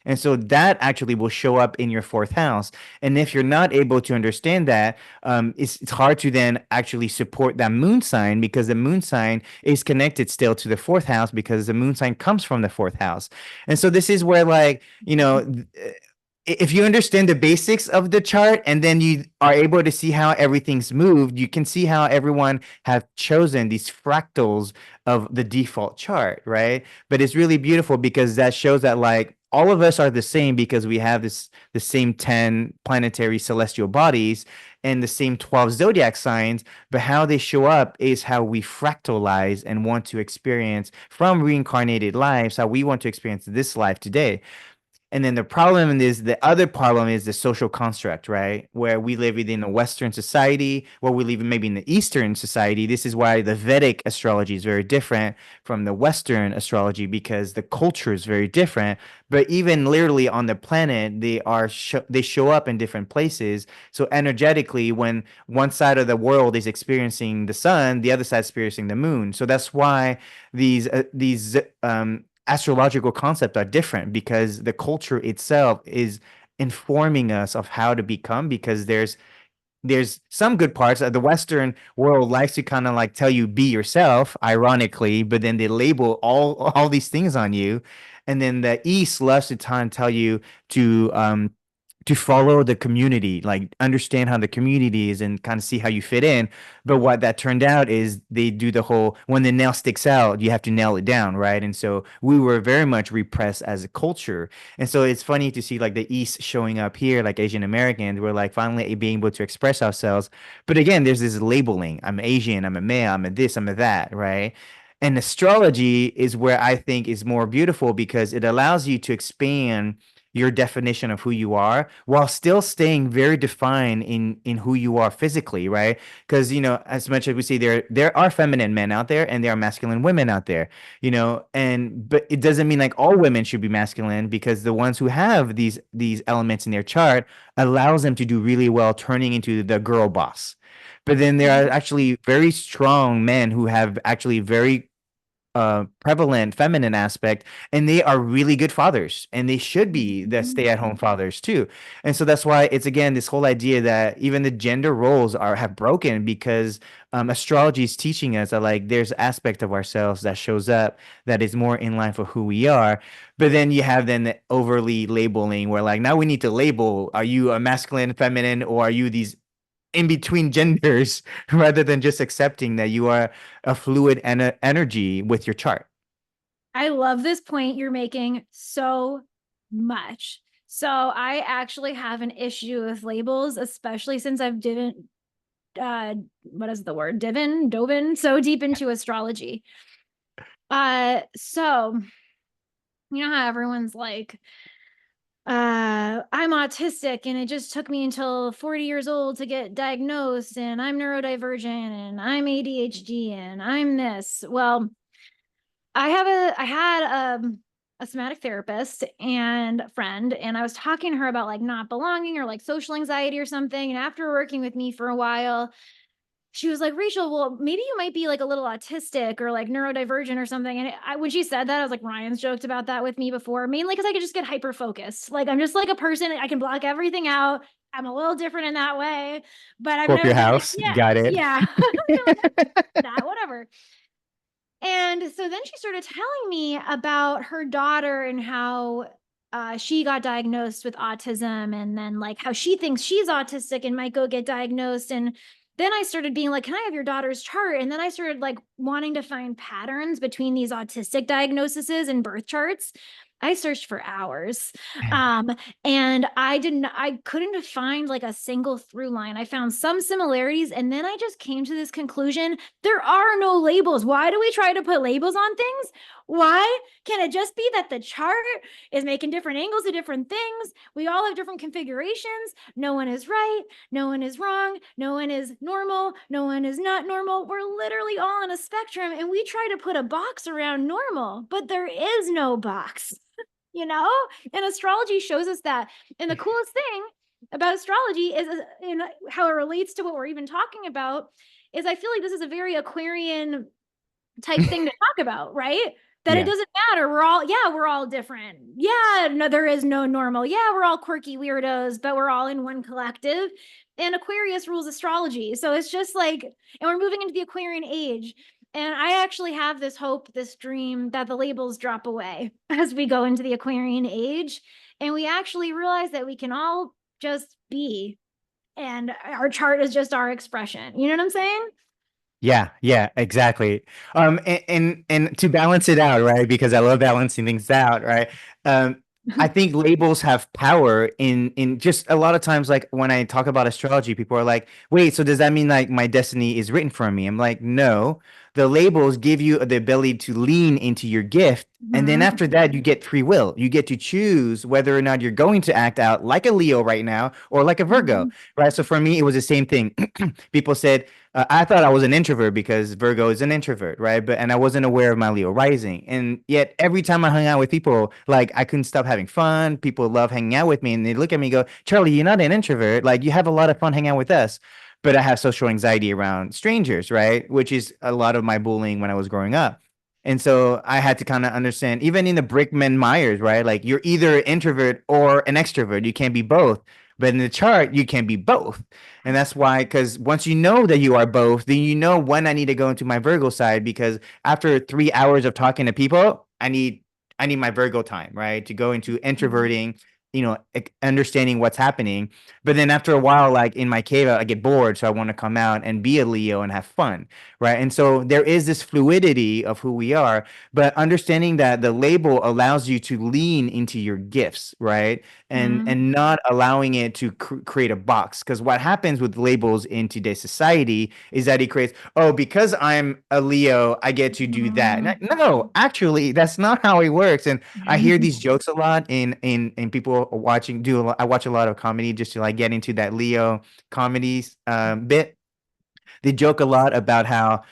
And so that actually will show up in your fourth house. And if you're not able to understand that, it's hard to then actually support that moon sign because the moon sign is connected still to the fourth house because the moon sign comes from the fourth house. And so this is where, like, if you understand the basics of the chart and then you are able to see how everything's moved, you can see how everyone have chosen these fractals of the default chart, right? But it's really beautiful because that shows that like all of us are the same because we have the same 10 planetary celestial bodies and the same 12 zodiac signs, but how they show up is how we fractalize and want to experience from reincarnated lives, how we want to experience this life today. And then the other problem is the social construct, right? Where we live within a Western society, where we live maybe in the Eastern society. This is why the Vedic astrology is very different from the Western astrology because the culture is very different. But even literally on the planet, they show up in different places. So energetically, when one side of the world is experiencing the sun, the other side is experiencing the moon. So that's why these astrological concepts are different because the culture itself is informing us of how to become because there's some good parts. The Western world likes to kind of like tell you be yourself, ironically, but then they label all these things on you. And then the East loves to try and tell you to follow the community, like understand how the community is and kind of see how you fit in. But what that turned out is they do the whole when the nail sticks out, you have to nail it down, right? And so we were very much repressed as a culture. And so it's funny to see like the East showing up here, like Asian Americans, we're like finally being able to express ourselves. But again, there's this labeling. I'm Asian, I'm a male, I'm a this, I'm a that, right? And astrology is where I think is more beautiful because it allows you to expand your definition of who you are while still staying very defined in who you are physically, right? Because as much as we see there are feminine men out there and there are masculine women out there, and but it doesn't mean like all women should be masculine because the ones who have these elements in their chart allows them to do really well turning into the girl boss. But then there are actually very strong men who have actually very prevalent feminine aspect, and they are really good fathers, and they should be the stay-at-home fathers too. And so that's why it's again this whole idea that even the gender roles have broken because astrology is teaching us that like there's aspect of ourselves that shows up that is more in line for who we are. But then you have then the overly labeling where like now we need to label, are you a masculine, feminine, or are you these in between genders rather than just accepting that you are a fluid energy with your chart. I love this point you're making so much. So I actually have an issue with labels, especially since I've didn't what is the word? Dove so deep into astrology. So you know how everyone's like, I'm autistic and it just took me until 40 years old to get diagnosed, and I'm neurodivergent and I'm ADHD and I'm this. Well, I had a somatic therapist and a friend, and I was talking to her about like not belonging or like social anxiety or something. And after working with me for a while, she was like, Rachel, well, maybe you might be like a little autistic or like neurodivergent or something. And when she said that, I was like, Ryan's joked about that with me before, mainly because I could just get hyper focused. Like I'm just like a person, I can block everything out. I'm a little different in that way, but I've never Scorpio been like, house, yeah, got it. yeah, that, whatever. And so then she started telling me about her daughter and how she got diagnosed with autism, and then like how she thinks she's autistic and might go get diagnosed. And then I started being like, can I have your daughter's chart? And then I started like wanting to find patterns between these autistic diagnoses and birth charts. I searched for hours. Um, and I couldn't find like a single through line. I found some similarities, and then I just came to this conclusion: there are no labels. Why do we try to put labels on things? Why can't it just be that the chart is making different angles to different things? We all have different configurations. No one is right, no one is wrong, no one is normal, no one is not normal. We're literally all on a spectrum, and we try to put a box around normal, but there is no box. And astrology shows us that. And the coolest thing about astrology is how it relates to what we're even talking about is I feel like this is a very Aquarian type thing to talk about, right? That it Yeah. doesn't matter. We're all different. Yeah, no, there is no normal. Yeah, we're all quirky weirdos, but we're all in one collective. And Aquarius rules astrology. So it's just like, and we're moving into the Aquarian age. And I actually have this hope, this dream that the labels drop away as we go into the Aquarian age. And we actually realize that we can all just be. And our chart is just our expression. You know what I'm saying? Yeah, yeah, exactly. And to balance it out, right? Because I love balancing things out, right? I think labels have power in just a lot of times, like when I talk about astrology, people are like, wait, so does that mean like my destiny is written for me? I'm like, no. The labels give you the ability to lean into your gift. And then Mhm. after that, you get free will. You get to choose whether or not you're going to act out like a Leo right now or like a Virgo, Mhm. right? So for me, it was the same thing. People said, I thought I was an introvert because Virgo is an introvert, right? But and I wasn't aware of my Leo rising. And yet every time I hung out with people, like I couldn't stop having fun. People love hanging out with me and they look at me and go, Charlie, you're not an introvert. Like you have a lot of fun hanging out with us. But I have social anxiety around strangers, right? Which is a lot of my bullying when I was growing up. And so I had to kind of understand, even in the Brickman Myers, right? Like you're either an introvert or an extrovert. You can't be both. But in the chart, you can be both. And that's why, because once you know that you are both, then you know when I need to go into my Virgo side. Because after 3 hours of talking to people, I need my Virgo time, right? To go into introverting, understanding what's happening. But then after a while, like in my cave, I get bored. So I want to come out and be a Leo and have fun, right? And so there is this fluidity of who we are, but understanding that the label allows you to lean into your gifts, right? and Mhm. and not allowing it to create a box, because what happens with labels in today's society is that it creates, oh, because I'm a Leo I get to do that. Mhm. No, actually that's not how it works. And I hear these jokes a lot in people watching do a lot, I watch a lot of comedy just to like get into that Leo comedies bit. They joke a lot about how,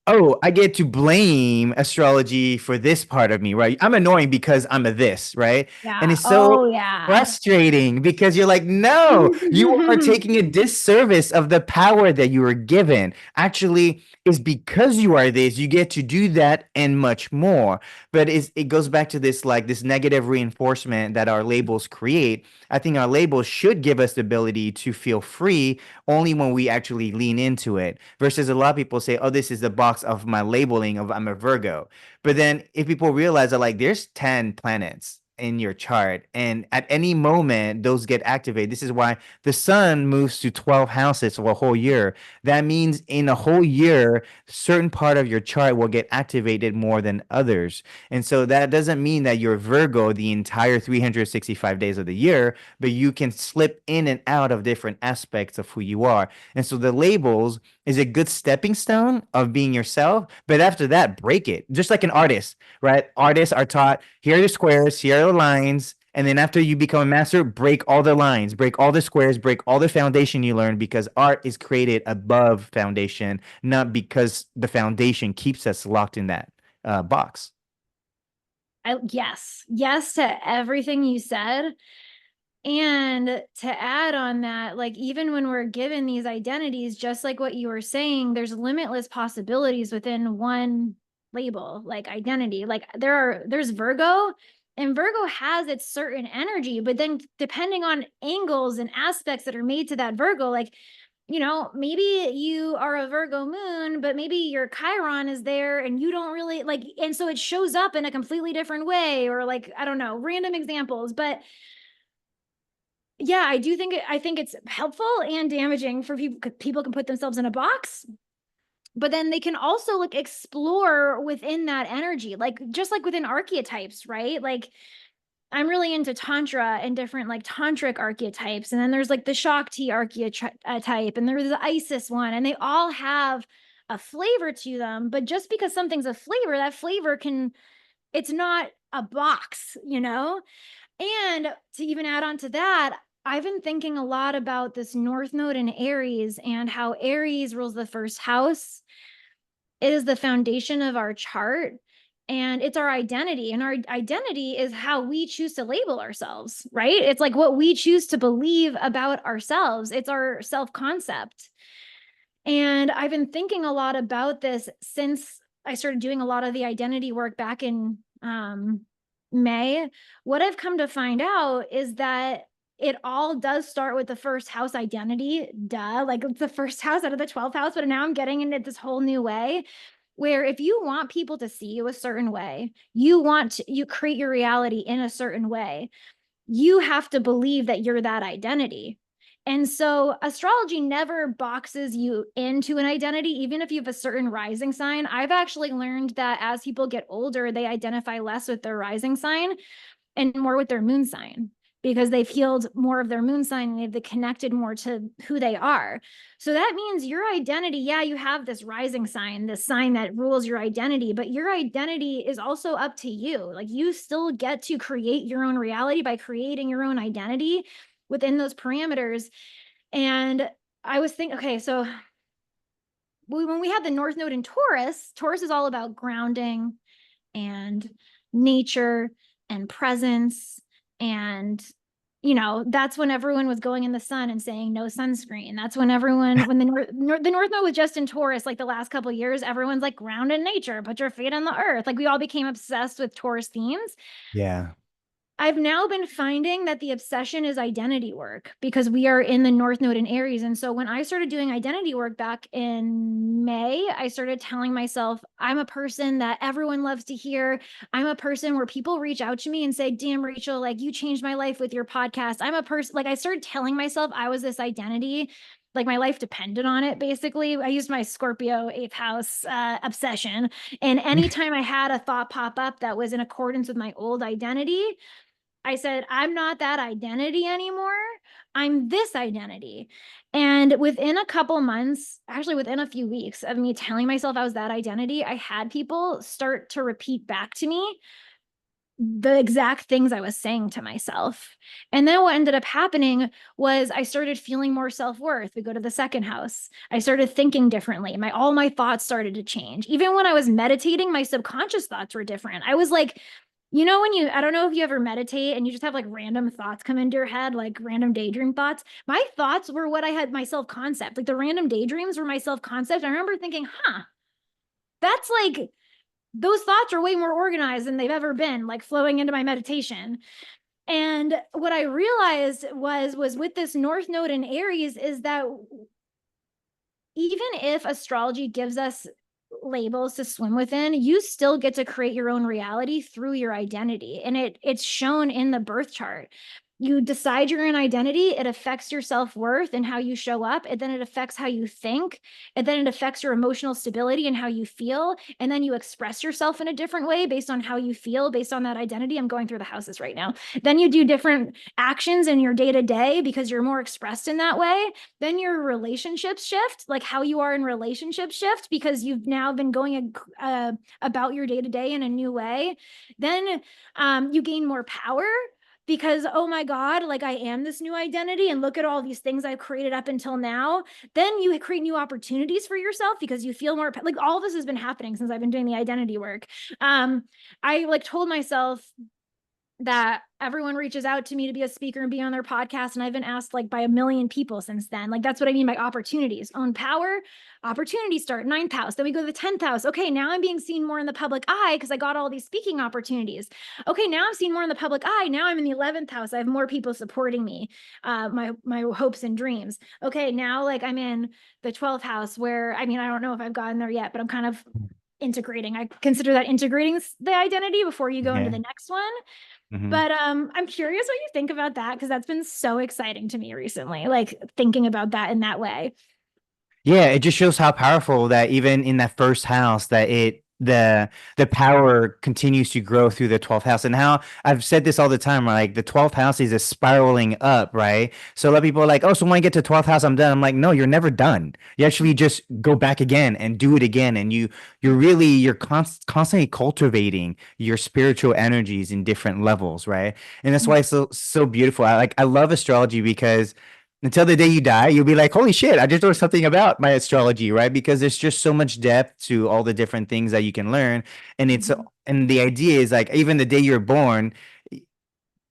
oh, I get to blame astrology for this part of me, right? I'm annoying because I'm a this, right? And Yeah. it's so Oh, yeah. frustrating because you're like, no, you are taking a disservice of the power that you were given. Actually, it's because you are this, you get to do that and much more. But it goes back to this like this negative reinforcement that our labels create. I think our labels should give us the ability to feel free only when we actually lean into it. Versus a lot of people say, oh, this is the box of my labeling of I'm a Virgo. But then if people realize that like there's 10 planets in your chart and at any moment those get activated. This is why the sun moves to 12 houses for a whole year. That means in a whole year certain part of your chart will get activated more than others. And so that doesn't mean that you're Virgo the entire 365 days of the year, but you can slip in and out of different aspects of who you are. And so the labels is a good stepping stone of being yourself. But after that, break it. Just like an artist, right? Artists are taught, here are the squares, here are the lines. And then after you become a master, break all the lines, break all the squares, break all the foundation you learn, because art is created above foundation, not because the foundation keeps us locked in that box. Yes. Yes to everything you said. And to add on that, like even when we're given these identities, just like what you were saying, there's limitless possibilities within one label, like identity. Like there's Virgo, and Virgo has its certain energy, but then depending on angles and aspects that are made to that Virgo, like maybe you are a Virgo moon, but maybe your Chiron is there and you don't really like, and so it shows up in a completely different way, or like, I don't know, random examples. But yeah, I think it's helpful and damaging for people. People can put themselves in a box, but then they can also like explore within that energy, like just like within archetypes, right? Like I'm really into tantra and different like tantric archetypes, and then there's like the Shakti archetype, and there's the Isis one, and they all have a flavor to them. But just because something's a flavor, that flavor can, it's not a box, you know? And to even add on to that, I've been thinking a lot about this North Node in Aries and how Aries rules the first house. It is the foundation of our chart and it's our identity. And our identity is how we choose to label ourselves, right? It's like what we choose to believe about ourselves, it's our self concept. And I've been thinking a lot about this since I started doing a lot of the identity work back in May. What I've come to find out is that it all does start with the first house identity. Duh. Like it's the first house out of the 12th house. But now I'm getting into this whole new way where if you want people to see you a certain way, you create your reality in a certain way, you have to believe that you're that identity. And so astrology never boxes you into an identity, even if you have a certain rising sign. I've actually learned that as people get older, they identify less with their rising sign. and more with their moon sign, because they've healed more of their moon sign and they've connected more to who they are. So that means your identity, yeah, you have this rising sign, this sign that rules your identity, but your identity is also up to you. Like, you still get to create your own reality by creating your own identity within those parameters. And I was thinking, okay, so when we had the North Node in Taurus, Taurus is all about grounding and nature and presence. And, that's when everyone was going in the sun and saying no sunscreen. That's when when the North Node was just in Taurus, like the last couple of years, everyone's like, ground in nature, put your feet on the earth. Like, we all became obsessed with Taurus themes. Yeah. I've now been finding that the obsession is identity work, because we are in the North Node in Aries. And so when I started doing identity work back in May, I started telling myself, I'm a person that everyone loves to hear. I'm a person where people reach out to me and say, damn, Rachel, like, you changed my life with your podcast. I'm a person, like, I started telling myself I was this identity. Like, my life depended on it, basically. I used my Scorpio 8th house obsession. And anytime I had a thought pop up that was in accordance with my old identity, I said, I'm not that identity anymore. I'm this identity. And within a couple months, actually within a few weeks of me telling myself I was that identity, I had people start to repeat back to me the exact things I was saying to myself. And then what ended up happening was I started feeling more self-worth. We go to the second house. I started thinking differently. All my thoughts started to change. Even when I was meditating, my subconscious thoughts were different. I was like, when I don't know if you ever meditate and you just have like random thoughts come into your head, like random daydream thoughts. My thoughts were what I had, my self-concept. Like, the random daydreams were my self-concept. I remember thinking, that's like, those thoughts are way more organized than they've ever been, like flowing into my meditation. And what I realized was with this North Node in Aries is that even if astrology gives us labels to swim within, you still get to create your own reality through your identity. And it's shown in the birth chart. You decide your own identity, it affects your self-worth and how you show up, and then it affects how you think, and then it affects your emotional stability and how you feel, and then you express yourself in a different way based on how you feel, based on that identity. I'm going through the houses right now. Then you do different actions in your day-to-day because you're more expressed in that way. Then your relationships shift, like how you are in relationships shift, because you've now been going about your day-to-day in a new way. Then you gain more power, because, oh my God, like, I am this new identity and look at all these things I've created up until now. Then you create new opportunities for yourself because you feel more like, all this has been happening since I've been doing the identity work. I like told myself that everyone reaches out to me to be a speaker and be on their podcast. And I've been asked like by a million people since then. Like, that's what I mean by opportunities. Own power, opportunities start 9th house. Then we go to the 10th house. Okay, now I'm being seen more in the public eye because I got all these speaking opportunities. Okay, now I'm seen more in the public eye. Now I'm in the 11th house. I have more people supporting me, my hopes and dreams. Okay, now like I'm in the 12th house where, I mean, I don't know if I've gotten there yet, but I'm kind of integrating. I consider that integrating the identity before you go into the next one. Mm-hmm. But I'm curious what you think about that, because that's been so exciting to me recently, like thinking about that in that way. Yeah, it just shows how powerful that even in that first house that the power continues to grow through the 12th house. And how I've said this all the time, like the 12th house is a spiraling up, right? So a lot of people are like, oh, so when I get to 12th house, I'm done. I'm like, no, you're never done. You actually just go back again and do it again. And you're constantly cultivating your spiritual energies in different levels, right? And that's why it's so beautiful. I love astrology because until the day you die, you'll be like, holy shit, I just learned something about my astrology, right? Because there's just so much depth to all the different things that you can learn. And and the idea is like, even the day you're born,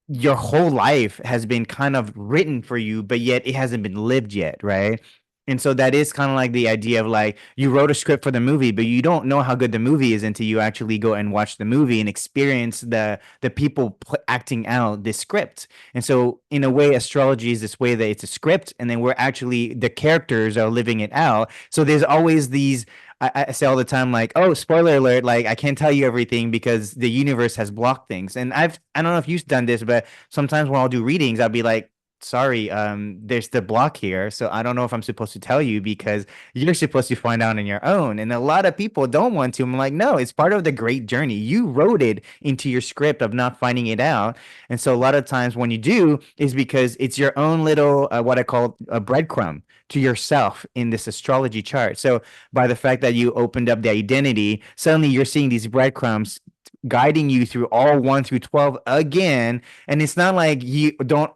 your whole life has been kind of written for you, but yet it hasn't been lived yet, right? And so that is kind of like the idea of like you wrote a script for the movie, but you don't know how good the movie is until you actually go and watch the movie and experience the people acting out this script. And so in a way, astrology is this way that it's a script, and then we're actually the characters are living it out. So there's always these. I say all the time, like, oh, spoiler alert, like I can't tell you everything because the universe has blocked things. And I don't know if you've done this, but sometimes when I'll do readings, I'll be like, sorry, there's the block here. So I don't know if I'm supposed to tell you because you're supposed to find out on your own. And a lot of people don't want to. I'm like, no, it's part of the great journey. You wrote it into your script of not finding it out. And so a lot of times when you do is because it's your own little, what I call a breadcrumb to yourself in this astrology chart. So by the fact that you opened up the identity, suddenly you're seeing these breadcrumbs guiding you through all 1 through 12 again, and it's not like you don't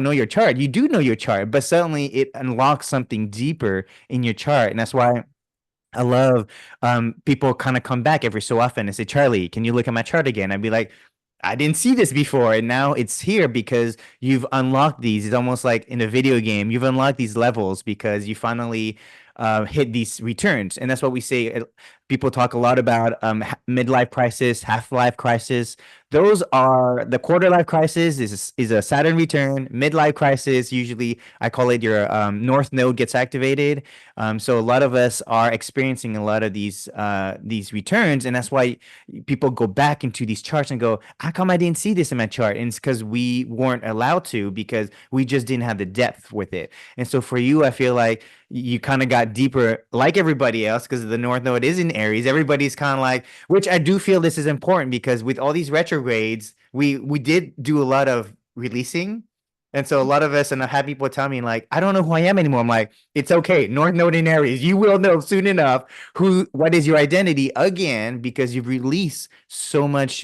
know your chart. You do know your chart, but suddenly it unlocks something deeper in your chart. And that's why I love people kind of come back every so often and say, Charlie, can you look at my chart again? I'd be like, I didn't see this before, and now it's here because you've unlocked these. It's almost like in a video game, you've unlocked these levels because you finally hit these returns. And that's what we say. People talk a lot about midlife crisis, half-life crisis. Those are the quarter life crisis is a Saturn return. Midlife crisis, usually I call it your North Node gets activated. So a lot of us are experiencing a lot of these returns, and that's why people go back into these charts and go, "How come I didn't see this in my chart?" And it's because we weren't allowed to because we just didn't have the depth with it. And so for you, I feel like you kind of got deeper, like everybody else, because the North Node is in Aries. Everybody's kind of like, which I do feel this is important because with all these retrogrades, we did do a lot of releasing. And so a lot of us, and I have people tell me like, I don't know who I am anymore. I'm like, it's okay. North Node in Aries, you will know soon enough what is your identity again, because you've released so much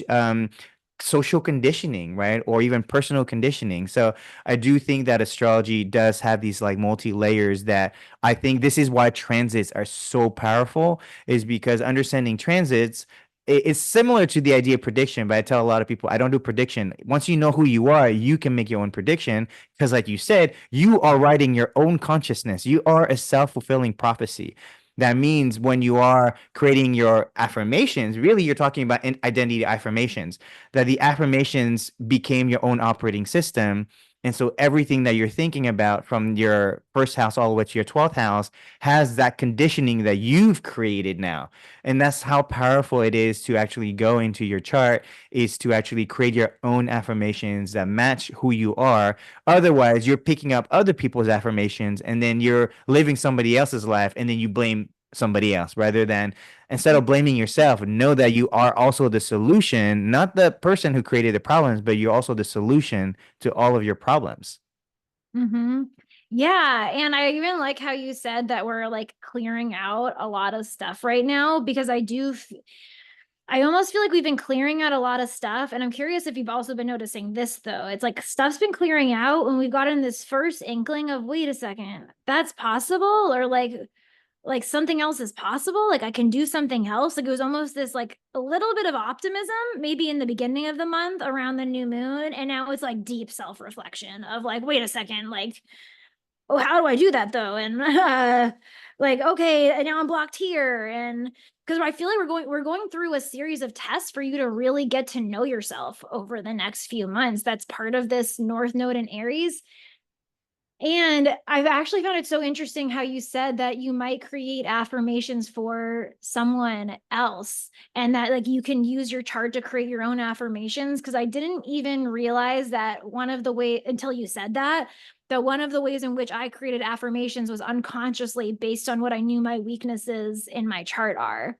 social conditioning, right? Or even personal conditioning. So I do think that astrology does have these like multi layers that I think this is why transits are so powerful, is because understanding transits it's similar to the idea of prediction, but I tell a lot of people I don't do prediction. Once you know who you are, you can make your own prediction because, like you said, you are writing your own consciousness. You are a self-fulfilling prophecy. That means when you are creating your affirmations, really you're talking about identity affirmations, that the affirmations became your own operating system. And so everything that you're thinking about from your first house all the way to your 12th house has that conditioning that you've created now. And that's how powerful it is to actually go into your chart, is to actually create your own affirmations that match who you are. Otherwise, you're picking up other people's affirmations and then you're living somebody else's life and then you blame somebody else rather than, instead of blaming yourself, know that you are also the solution, not the person who created the problems, but you're also the solution to all of your problems. Mm-hmm. Yeah. And I even like how you said that we're like clearing out a lot of stuff right now, because I almost feel like we've been clearing out a lot of stuff. And I'm curious if you've also been noticing this, though. It's like stuff's been clearing out and we've gotten this first inkling of, wait a second, that's possible, or like something else is possible. Like I can do something else. Like it was almost this like a little bit of optimism, maybe in the beginning of the month around the new moon. And now it's like deep self-reflection of like, wait a second, like, oh, how do I do that though? And like, okay, and now I'm blocked here. And because I feel like we're going through a series of tests for you to really get to know yourself over the next few months. That's part of this North Node in Aries. And I've actually found it so interesting how you said that you might create affirmations for someone else and that like you can use your chart to create your own affirmations. Because I didn't even realize that one of the ways, until you said that one of the ways in which I created affirmations was unconsciously based on what I knew my weaknesses in my chart are,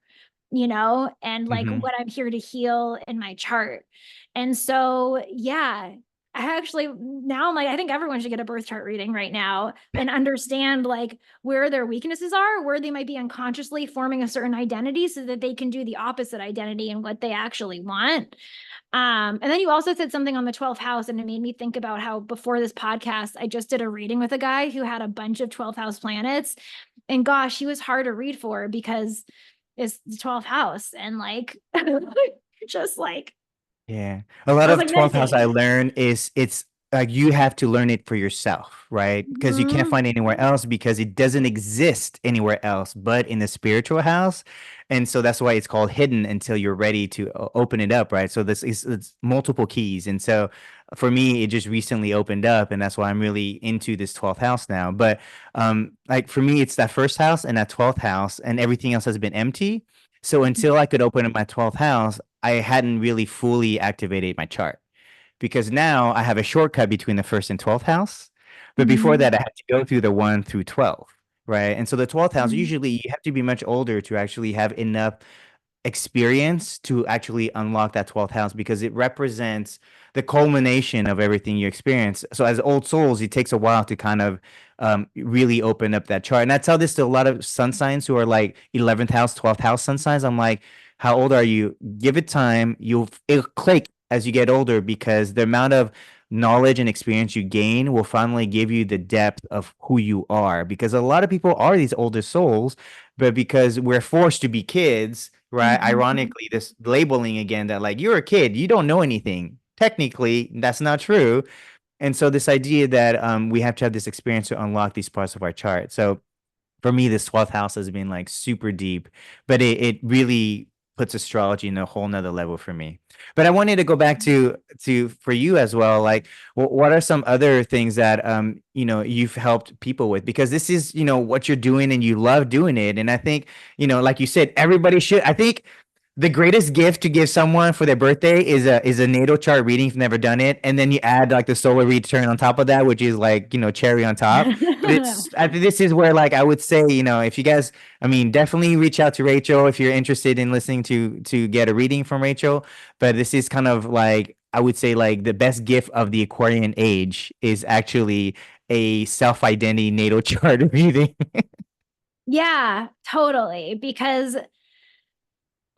and like Mm-hmm. what I'm here to heal in my chart. And so, yeah, I actually now I'm like, I think everyone should get a birth chart reading right now and understand like where their weaknesses are, where they might be unconsciously forming a certain identity so that they can do the opposite identity and what they actually want. And then you also said something on the 12th house, and it made me think about how before this podcast, I just did a reading with a guy who had a bunch of 12th house planets. And gosh, he was hard to read for because it's the 12th house. And like, just like, Yeah. A lot I was of like 12th house I meditating. learn is it's like you have to learn it for yourself, right? Because you can't Mhm. find it anywhere else because it doesn't exist anywhere else but in the spiritual house. And so that's why it's called hidden until you're ready to open it up, right? So this is it's multiple keys. And so for me, it just recently opened up, and that's why I'm really into this 12th house now. But like for me, it's that first house and that 12th house, and everything else has been empty. So until I could open up my 12th house, I hadn't really fully activated my chart because now I have a shortcut between the first and 12th house. But before Mhm. that, I had to go through the 1 through 12, right? And so the 12th house, Mhm. usually you have to be much older to actually have enough experience to actually unlock that 12th house because it represents the culmination of everything you experience. So as old souls, it takes a while to kind of really open up that chart. And I tell this to a lot of sun signs who are like 11th house, 12th house sun signs. I'm like, how old are you? Give it time. It'll click as you get older because the amount of knowledge and experience you gain will finally give you the depth of who you are. Because a lot of people are these older souls, but because we're forced to be kids, right? Mhm. Ironically, this labeling again that like you're a kid, you don't know anything. Technically, that's not true. And so this idea that we have to have this experience to unlock these parts of our chart. So for me, this 12th house has been like super deep, but it really puts astrology in a whole nother level for me. But I wanted to go back to for you as well. Like, what are some other things that you've helped people with? Because this is what you're doing and you love doing it. And I think like you said, everybody should. I think the greatest gift to give someone for their birthday is a natal chart reading if you've never done it, and then you add like the solar return on top of that, which is like cherry on top. But I think this is where like I would say if you guys, I mean, definitely reach out to Rachel if you're interested in listening to get a reading from Rachel. But this is kind of like I would say like the best gift of the Aquarian age is actually a self identity natal chart reading. Yeah, totally. Because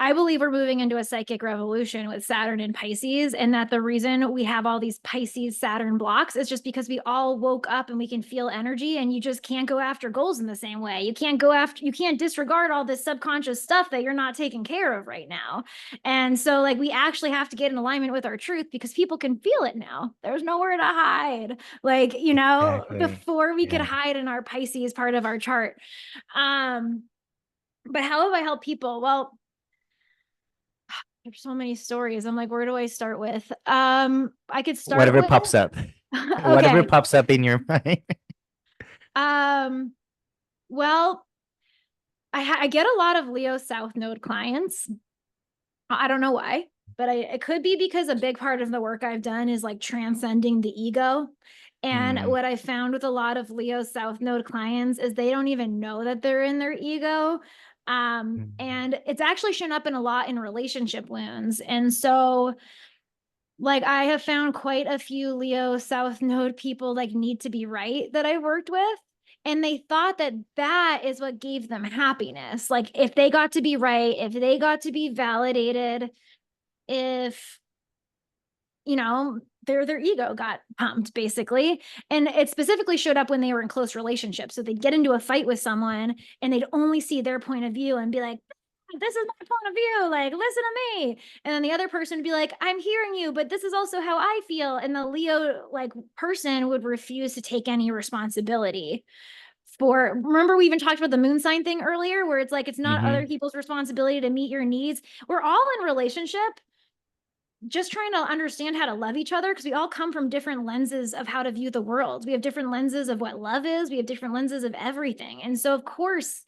I believe we're moving into a psychic revolution with Saturn and Pisces, and that the reason we have all these Pisces Saturn blocks is just because we all woke up and we can feel energy, and you just can't go after goals in the same way. You can't disregard all this subconscious stuff that you're not taking care of right now. And so, like, we actually have to get in alignment with our truth because people can feel it now. There's nowhere to hide. Like, Exactly. before we could Yeah. hide in our Pisces part of our chart. Um, but how have I helped people? Well, there's so many stories. I'm like, where do I start with? I could start Whatever with pops up. Whatever okay. pops up in your mind. Um, well, I get a lot of Leo South Node clients. I don't know why, but it could be because a big part of the work I've done is like transcending the ego. And Mm, what I found with a lot of Leo South Node clients is they don't even know that they're in their ego. mm, And it's actually shown up in a lot in relationship wounds. And so like I have found quite a few Leo South Node people like need to be right that I worked with. And they thought that that is what gave them happiness. Like if they got to be right, if they got to be validated, if their ego got pumped basically. And it specifically showed up when they were in close relationships. So they'd get into a fight with someone and they'd only see their point of view and be like, this is my point of view, like listen to me. And then the other person would be like, I'm hearing you, but this is also how I feel. And the Leo like person would refuse to take any responsibility for, remember we even talked about the moon sign thing earlier, where it's like it's not other mm-hmm. people's responsibility to meet your needs. We're all in relationship just trying to understand how to love each other because we all come from different lenses of how to view the world. We have different lenses of what love is. We have different lenses of everything. And so, of course,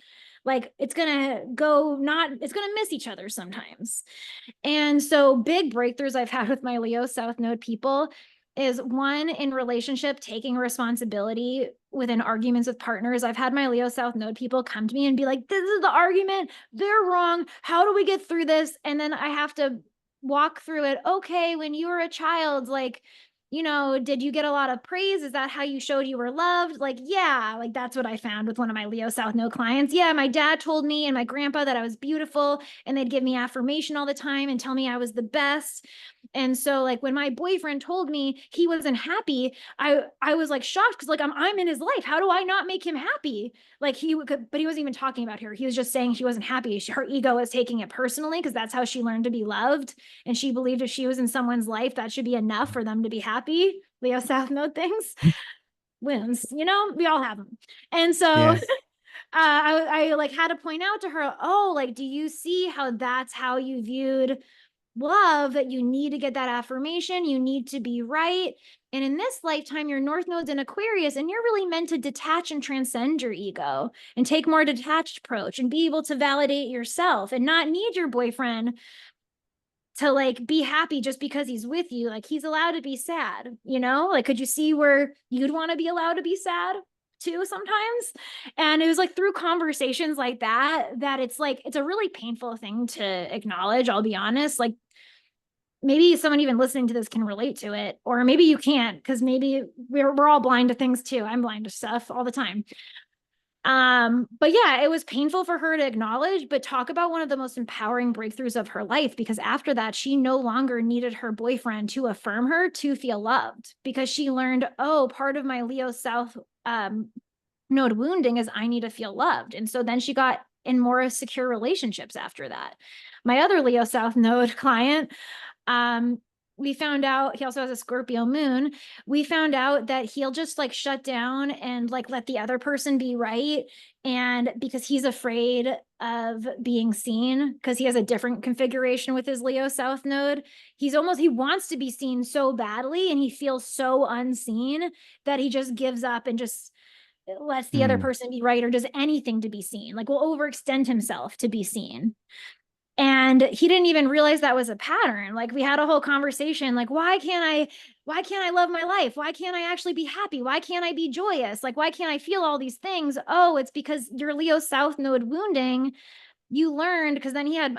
like it's gonna miss each other sometimes. And so, big breakthroughs I've had with my Leo South Node people is one in relationship, taking responsibility within arguments with partners. I've had my Leo South Node people come to me and be like, this is the argument. They're wrong. How do we get through this? And then I have to walk through it. Okay, when you were a child, like, did you get a lot of praise? Is that how you showed you were loved? Like, yeah, like that's what I found with one of my Leo South Node clients. Yeah, my dad told me and my grandpa that I was beautiful, and they'd give me affirmation all the time and tell me I was the best. And so like when my boyfriend told me he wasn't happy, I was like shocked because like I'm in his life. How do I not make him happy? Like but he wasn't even talking about her. He was just saying she wasn't happy. Her ego was taking it personally because that's how she learned to be loved. And she believed if she was in someone's life, that should be enough for them to be happy. Leo South Node things, wins, we all have them. And so Yeah. I like had to point out to her, oh, like, do you see how that's how you viewed love, that you need to get that affirmation, you need to be right. And in this lifetime, your North Node's in Aquarius, and you're really meant to detach and transcend your ego and take more detached approach and be able to validate yourself and not need your boyfriend to like be happy just because he's with you. Like he's allowed to be sad, you know? Like, could you see where you'd want to be allowed to be sad too sometimes? And it was like through conversations like that, that it's like, it's a really painful thing to acknowledge, I'll be honest. Like maybe someone even listening to this can relate to it, or maybe you can't, because maybe we're all blind to things too. I'm blind to stuff all the time. But yeah, it was painful for her to acknowledge, but talk about one of the most empowering breakthroughs of her life, because after that, she no longer needed her boyfriend to affirm her to feel loved, because she learned, oh, part of my Leo South node wounding is I need to feel loved. And so then she got in more secure relationships after that. My other Leo South node client, we found out he also has a Scorpio moon. We found out that he'll just like shut down and like let the other person be right. And because he's afraid of being seen, because he has a different configuration with his Leo South node, he wants to be seen so badly, and he feels so unseen that he just gives up and just lets the other person be right, or does anything to be seen, like will overextend himself to be seen. And he didn't even realize that was a pattern. Like we had a whole conversation, like, why can't I love my life? Why can't I actually be happy? Why can't I be joyous? Like, why can't I feel all these things? Oh, it's because your Leo South node wounding, you learned, because then he had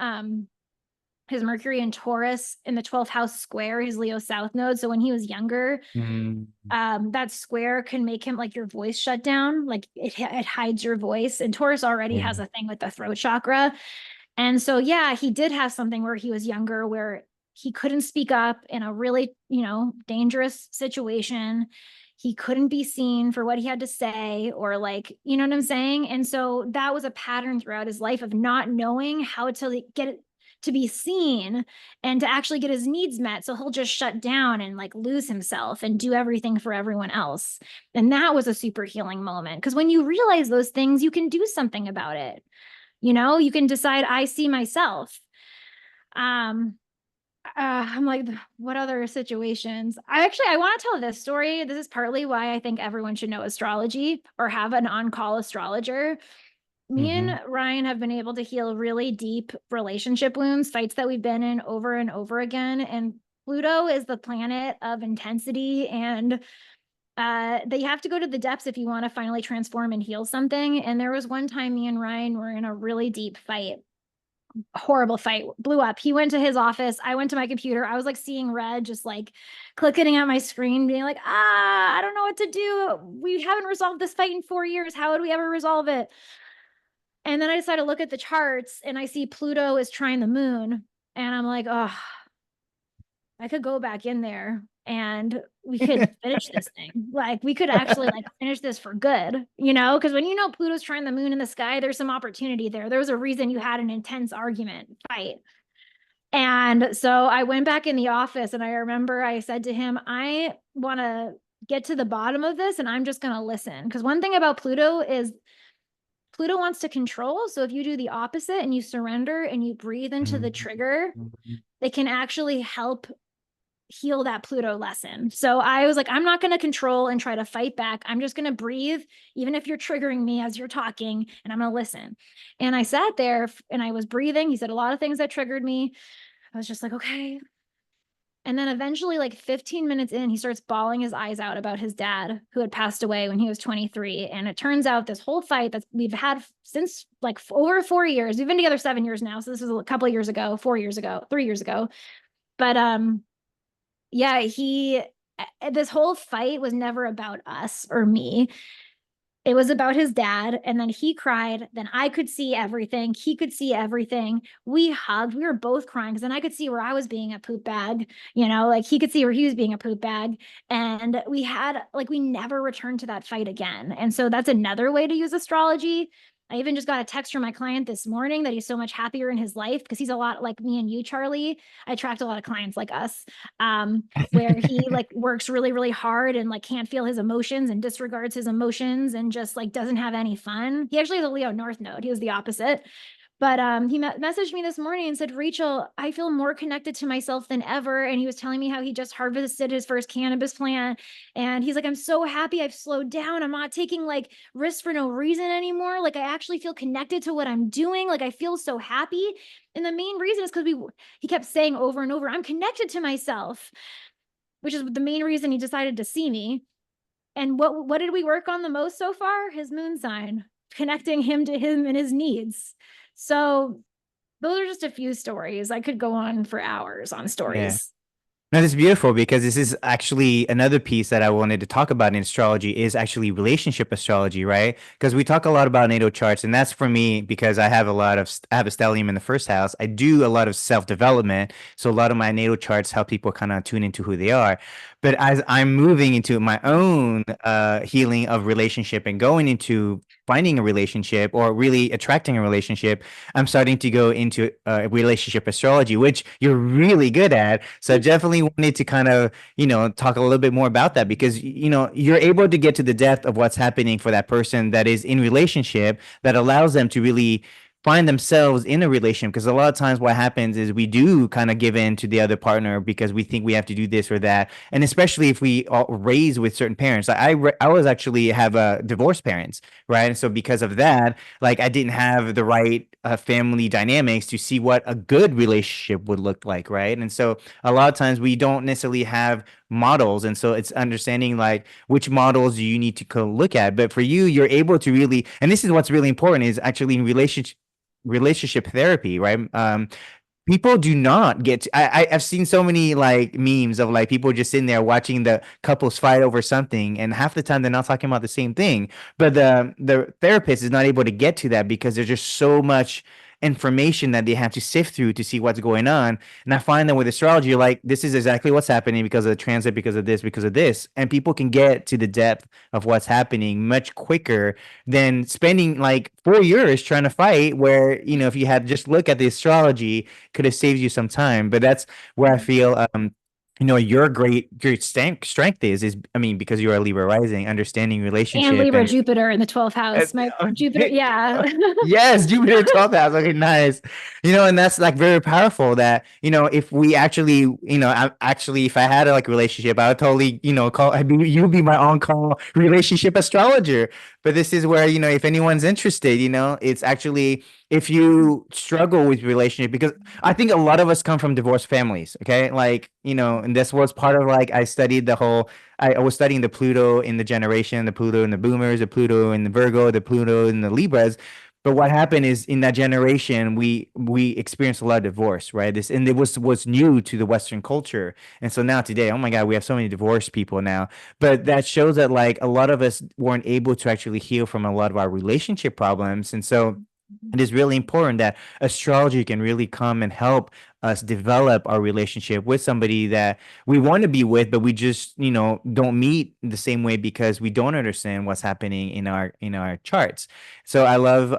his Mercury in Taurus in the 12th house square, his Leo South node. So when he was younger, that square can make him like your voice shut down, like it hides your voice. And Taurus already has a thing with the throat chakra. And so, yeah, he did have something where he was younger, where he couldn't speak up in a really, dangerous situation. He couldn't be seen for what he had to say, or like, you know what I'm saying? And so that was a pattern throughout his life of not knowing how to get it to be seen and to actually get his needs met. So he'll just shut down and like lose himself and do everything for everyone else. And that was a super healing moment, because when you realize those things, you can do something about it. You can decide, I see myself. I'm like, what other situations? I want to tell this story. This is partly why I think everyone should know astrology or have an on-call astrologer. Me and Ryan have been able to heal really deep relationship wounds, fights that we've been in over and over again. And Pluto is the planet of intensity, and they have to go to the depths if you want to finally transform and heal something. And there was one time me and Ryan were in a really deep fight, horrible fight, blew up. He went to his office. I went to my computer. I was like seeing red, just like clicking at my screen, being like, I don't know what to do. We haven't resolved this fight in 4 years. How would we ever resolve it? And then I decided to look at the charts, and I see Pluto is trine the moon. And I'm like, oh, I could go back in there and we could finish this thing. Like we could actually like finish this for good, because when Pluto's trine the moon in the sky, there's some opportunity there. There was a reason you had an intense argument fight. And so I went back in the office, and I remember I said to him, I want to get to the bottom of this, and I'm just going to listen. Because one thing about Pluto is Pluto wants to control. So if you do the opposite and you surrender and you breathe into the trigger, it can actually help heal that Pluto lesson. So I was like, I'm not going to control and try to fight back. I'm just going to breathe, even if you're triggering me as you're talking, and I'm going to listen. And I sat there and I was breathing. He said a lot of things that triggered me. I was just like, okay. And then eventually, like 15 minutes in, he starts bawling his eyes out about his dad, who had passed away when he was 23. And it turns out this whole fight that we've had since like over 4 years, we've been together 7 years now. So this was a couple of years ago, 4 years ago, 3 years ago. But yeah, this whole fight was never about us or me. It was about his dad. And then he cried. Then I could see everything. He could see everything. We hugged. We were both crying, because then I could see where I was being a poop bag, like he could see where he was being a poop bag. And we never returned to that fight again. And so that's another way to use astrology. I even just got a text from my client this morning that he's so much happier in his life, because he's a lot like me and you, Charlie. I attract a lot of clients like us, where he like works really, really hard and like can't feel his emotions and disregards his emotions and just like doesn't have any fun. He actually has a Leo North node. He was the opposite. But he messaged me this morning and said, Rachel, I feel more connected to myself than ever. And he was telling me how he just harvested his first cannabis plant. And he's like, I'm so happy I've slowed down. I'm not taking like risks for no reason anymore. Like I actually feel connected to what I'm doing. Like I feel so happy. And the main reason is because he kept saying over and over, I'm connected to myself, which is the main reason he decided to see me. And what did we work on the most so far? His moon sign, connecting him to him and his needs. So those are just a few stories. I could go on for hours on Yeah. stories. No, this is beautiful because this is actually another piece that I wanted to talk about in astrology is actually relationship astrology, right? Because we talk a lot about natal charts, and that's for me because I have a stellium in the first house. I do a lot of self-development, so a lot of my natal charts help people kind of tune into who they are. But as I'm moving into my own healing of relationship and going into finding a relationship or really attracting a relationship, I'm starting to go into relationship astrology, which you're really good at. So I definitely wanted to kind of, talk a little bit more about that because, you're able to get to the depth of what's happening for that person that is in relationship that allows them to really find themselves in a relationship because a lot of times what happens is we do kind of give in to the other partner because we think we have to do this or that, and especially if we are raised with certain parents. Like I was actually have divorced parents, right? And so because of that, like I didn't have the right family dynamics to see what a good relationship would look like, right? And so a lot of times we don't necessarily have models, and so it's understanding like which models do you need to look at. But for you, you're able to really, and this is what's really important is actually in relationship therapy, right? People do not get to, I've seen so many like memes of like people just sitting there watching the couples fight over something, and half the time they're not talking about the same thing. But the therapist is not able to get to that because there's just so much information that they have to sift through to see what's going on. And I find that with astrology, like this is exactly what's happening because of the transit, because of this, and people can get to the depth of what's happening much quicker than spending like 4 years trying to fight. Where if you had just look at the astrology could have saved you some time. But that's where I feel your great strength is I mean because you're a Libra rising, understanding And relationship Libra and Jupiter in the 12th house. My Jupiter, okay. yeah. Yes, Jupiter 12th house. Okay, nice. And that's like very powerful that, if we actually, actually, if I had a like relationship, I would totally, you'd be my on-call relationship astrologer. But this is where, if anyone's interested, it's actually if you struggle with relationship, because I think a lot of us come from divorced families, okay? Like, and this was part of like I studied the whole I was studying the Pluto in the generation, the Pluto in the boomers, the Pluto in the Virgo, the Pluto in the Libras. But what happened is in that generation, we experienced a lot of divorce, right? This and it was new to the Western culture. And so now today, oh my God, we have so many divorced people now. But that shows that like a lot of us weren't able to actually heal from a lot of our relationship problems. And so it is really important that astrology can really come and help us develop our relationship with somebody that we want to be with, but we just, don't meet the same way because we don't understand what's happening in our charts. So I love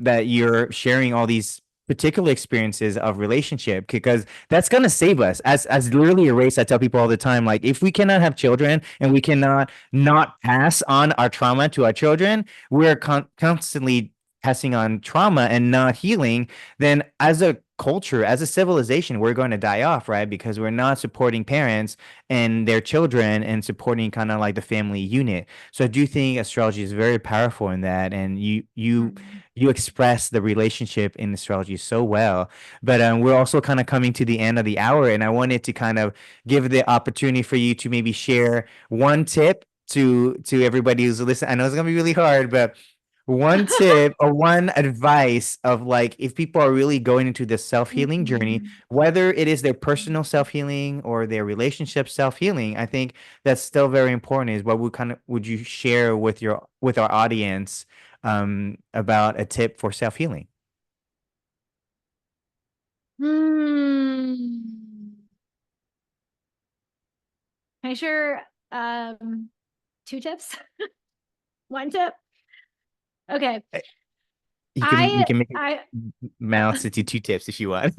that you're sharing all these particular experiences of relationship because that's gonna save us. As literally a race, I tell people all the time, like if we cannot have children and we cannot not pass on our trauma to our children, we're constantly passing on trauma and not healing, then as a culture, as a civilization, we're going to die off, right? Because we're not supporting parents and their children and supporting kind of like the family unit. So I do think astrology is very powerful in that, and you express the relationship in astrology so well. But we're also kind of coming to the end of the hour, and I wanted to kind of give the opportunity for you to maybe share one tip to everybody who's listening. I know it's gonna be really hard, but one tip or one advice of like if people are really going into this self-healing journey, whether it is their personal self-healing or their relationship self-healing, I think that's still very important is what would you share with our audience about a tip for self-healing? Hmm. Can I share two tips? One tip? Okay. We I can make it I mouse into two tips if you want.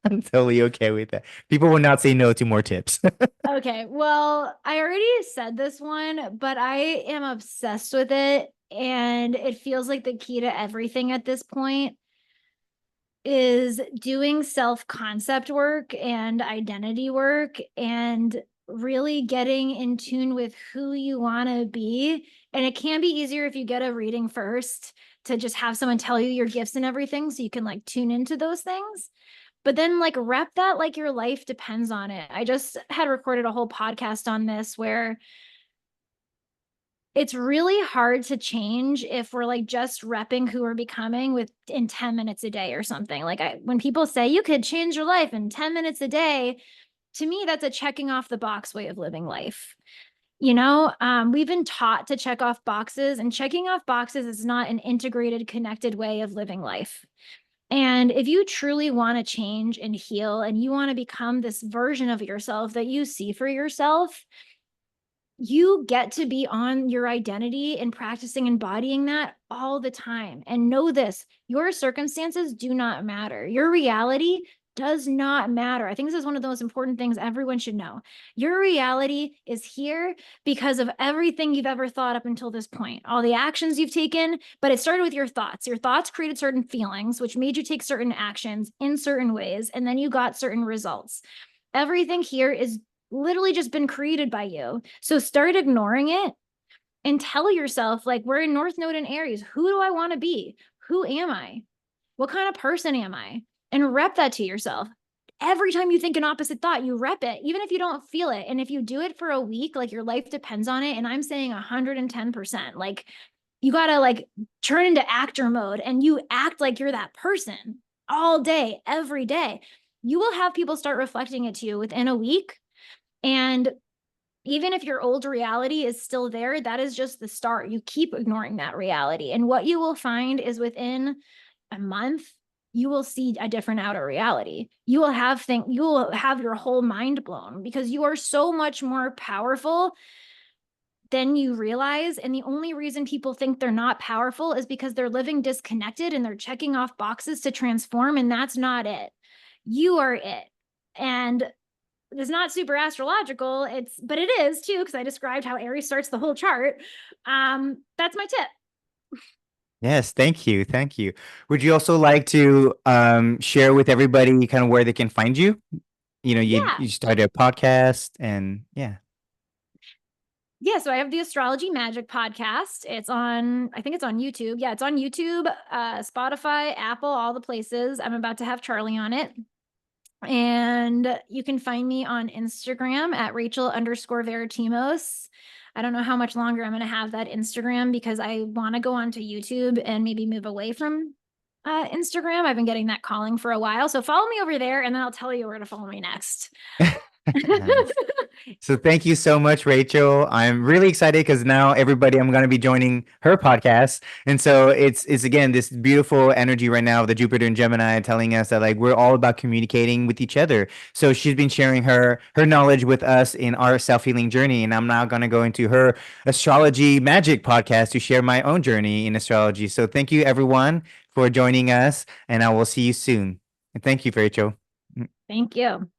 I'm totally okay with that. People will not say no to more tips. okay. Well, I already said this one, but I am obsessed with it and it feels like the key to everything at this point. is doing self-concept work and identity work and really getting in tune with who you want to be. And it can be easier if you get a reading first to just have someone tell you your gifts and everything so you can like tune into those things. But then like rep that like your life depends on it. I just had recorded a whole podcast on this where it's really hard to change if we're like just repping who we're becoming in 10 minutes a day or something. Like when people say you could change your life in 10 minutes a day, to me, that's a checking off the box way of living life. We've been taught to check off boxes, and checking off boxes is not an integrated, connected way of living life. And if you truly want to change and heal and you want to become this version of yourself that you see for yourself, you get to be on your identity and practicing embodying that all the time. And know this, your circumstances do not matter. Your reality does not matter. I think this is one of the most important things everyone should know. Your reality is here because of everything you've ever thought up until this point, all the actions you've taken, but it started with your thoughts. Your thoughts created certain feelings, which made you take certain actions in certain ways, and then you got certain results. Everything here is literally just been created by you. So start ignoring it and tell yourself, like, we're in North Node in Aries. Who do I want to be? Who am I? What kind of person am I? And rep that to yourself. Every time you think an opposite thought, you rep it, even if you don't feel it. And if you do it for a week, like your life depends on it. And I'm saying 110%, like you got to like turn into actor mode and you act like you're that person all day, every day. You will have people start reflecting it to you within a week. And even if your old reality is still there, that is just the start. You keep ignoring that reality. And what you will find is within a month, you will see a different outer reality. You will have your whole mind blown because you are so much more powerful than you realize. And the only reason people think they're not powerful is because they're living disconnected and they're checking off boxes to transform. And that's not it. You are it. And it's not super astrological, but it is too, because I described how Aries starts the whole chart. That's my tip. Yes, thank you. Thank you. Would you also like to share with everybody kind of where they can find you? Yeah. You started a podcast and yeah. Yeah, so I have the Astrology Magic podcast. I think it's on YouTube. Yeah, it's on YouTube, Spotify, Apple, all the places. I'm about to have Charlie on it. And you can find me on Instagram at Rachel_Varitimos. I don't know how much longer I'm going to have that Instagram because I want to go onto YouTube and maybe move away from Instagram. I've been getting that calling for a while. So follow me over there and then I'll tell you where to follow me next. Nice. So thank you so much, Rachel. I'm really excited because now everybody, I'm going to be joining her podcast. And so it's again, this beautiful energy right now of the Jupiter and Gemini telling us that like we're all about communicating with each other. So she's been sharing her knowledge with us in our self-healing journey. And I'm now going to go into her Astrology Magic podcast to share my own journey in astrology. So thank you everyone for joining us and I will see you soon. And thank you, Rachel. Thank you.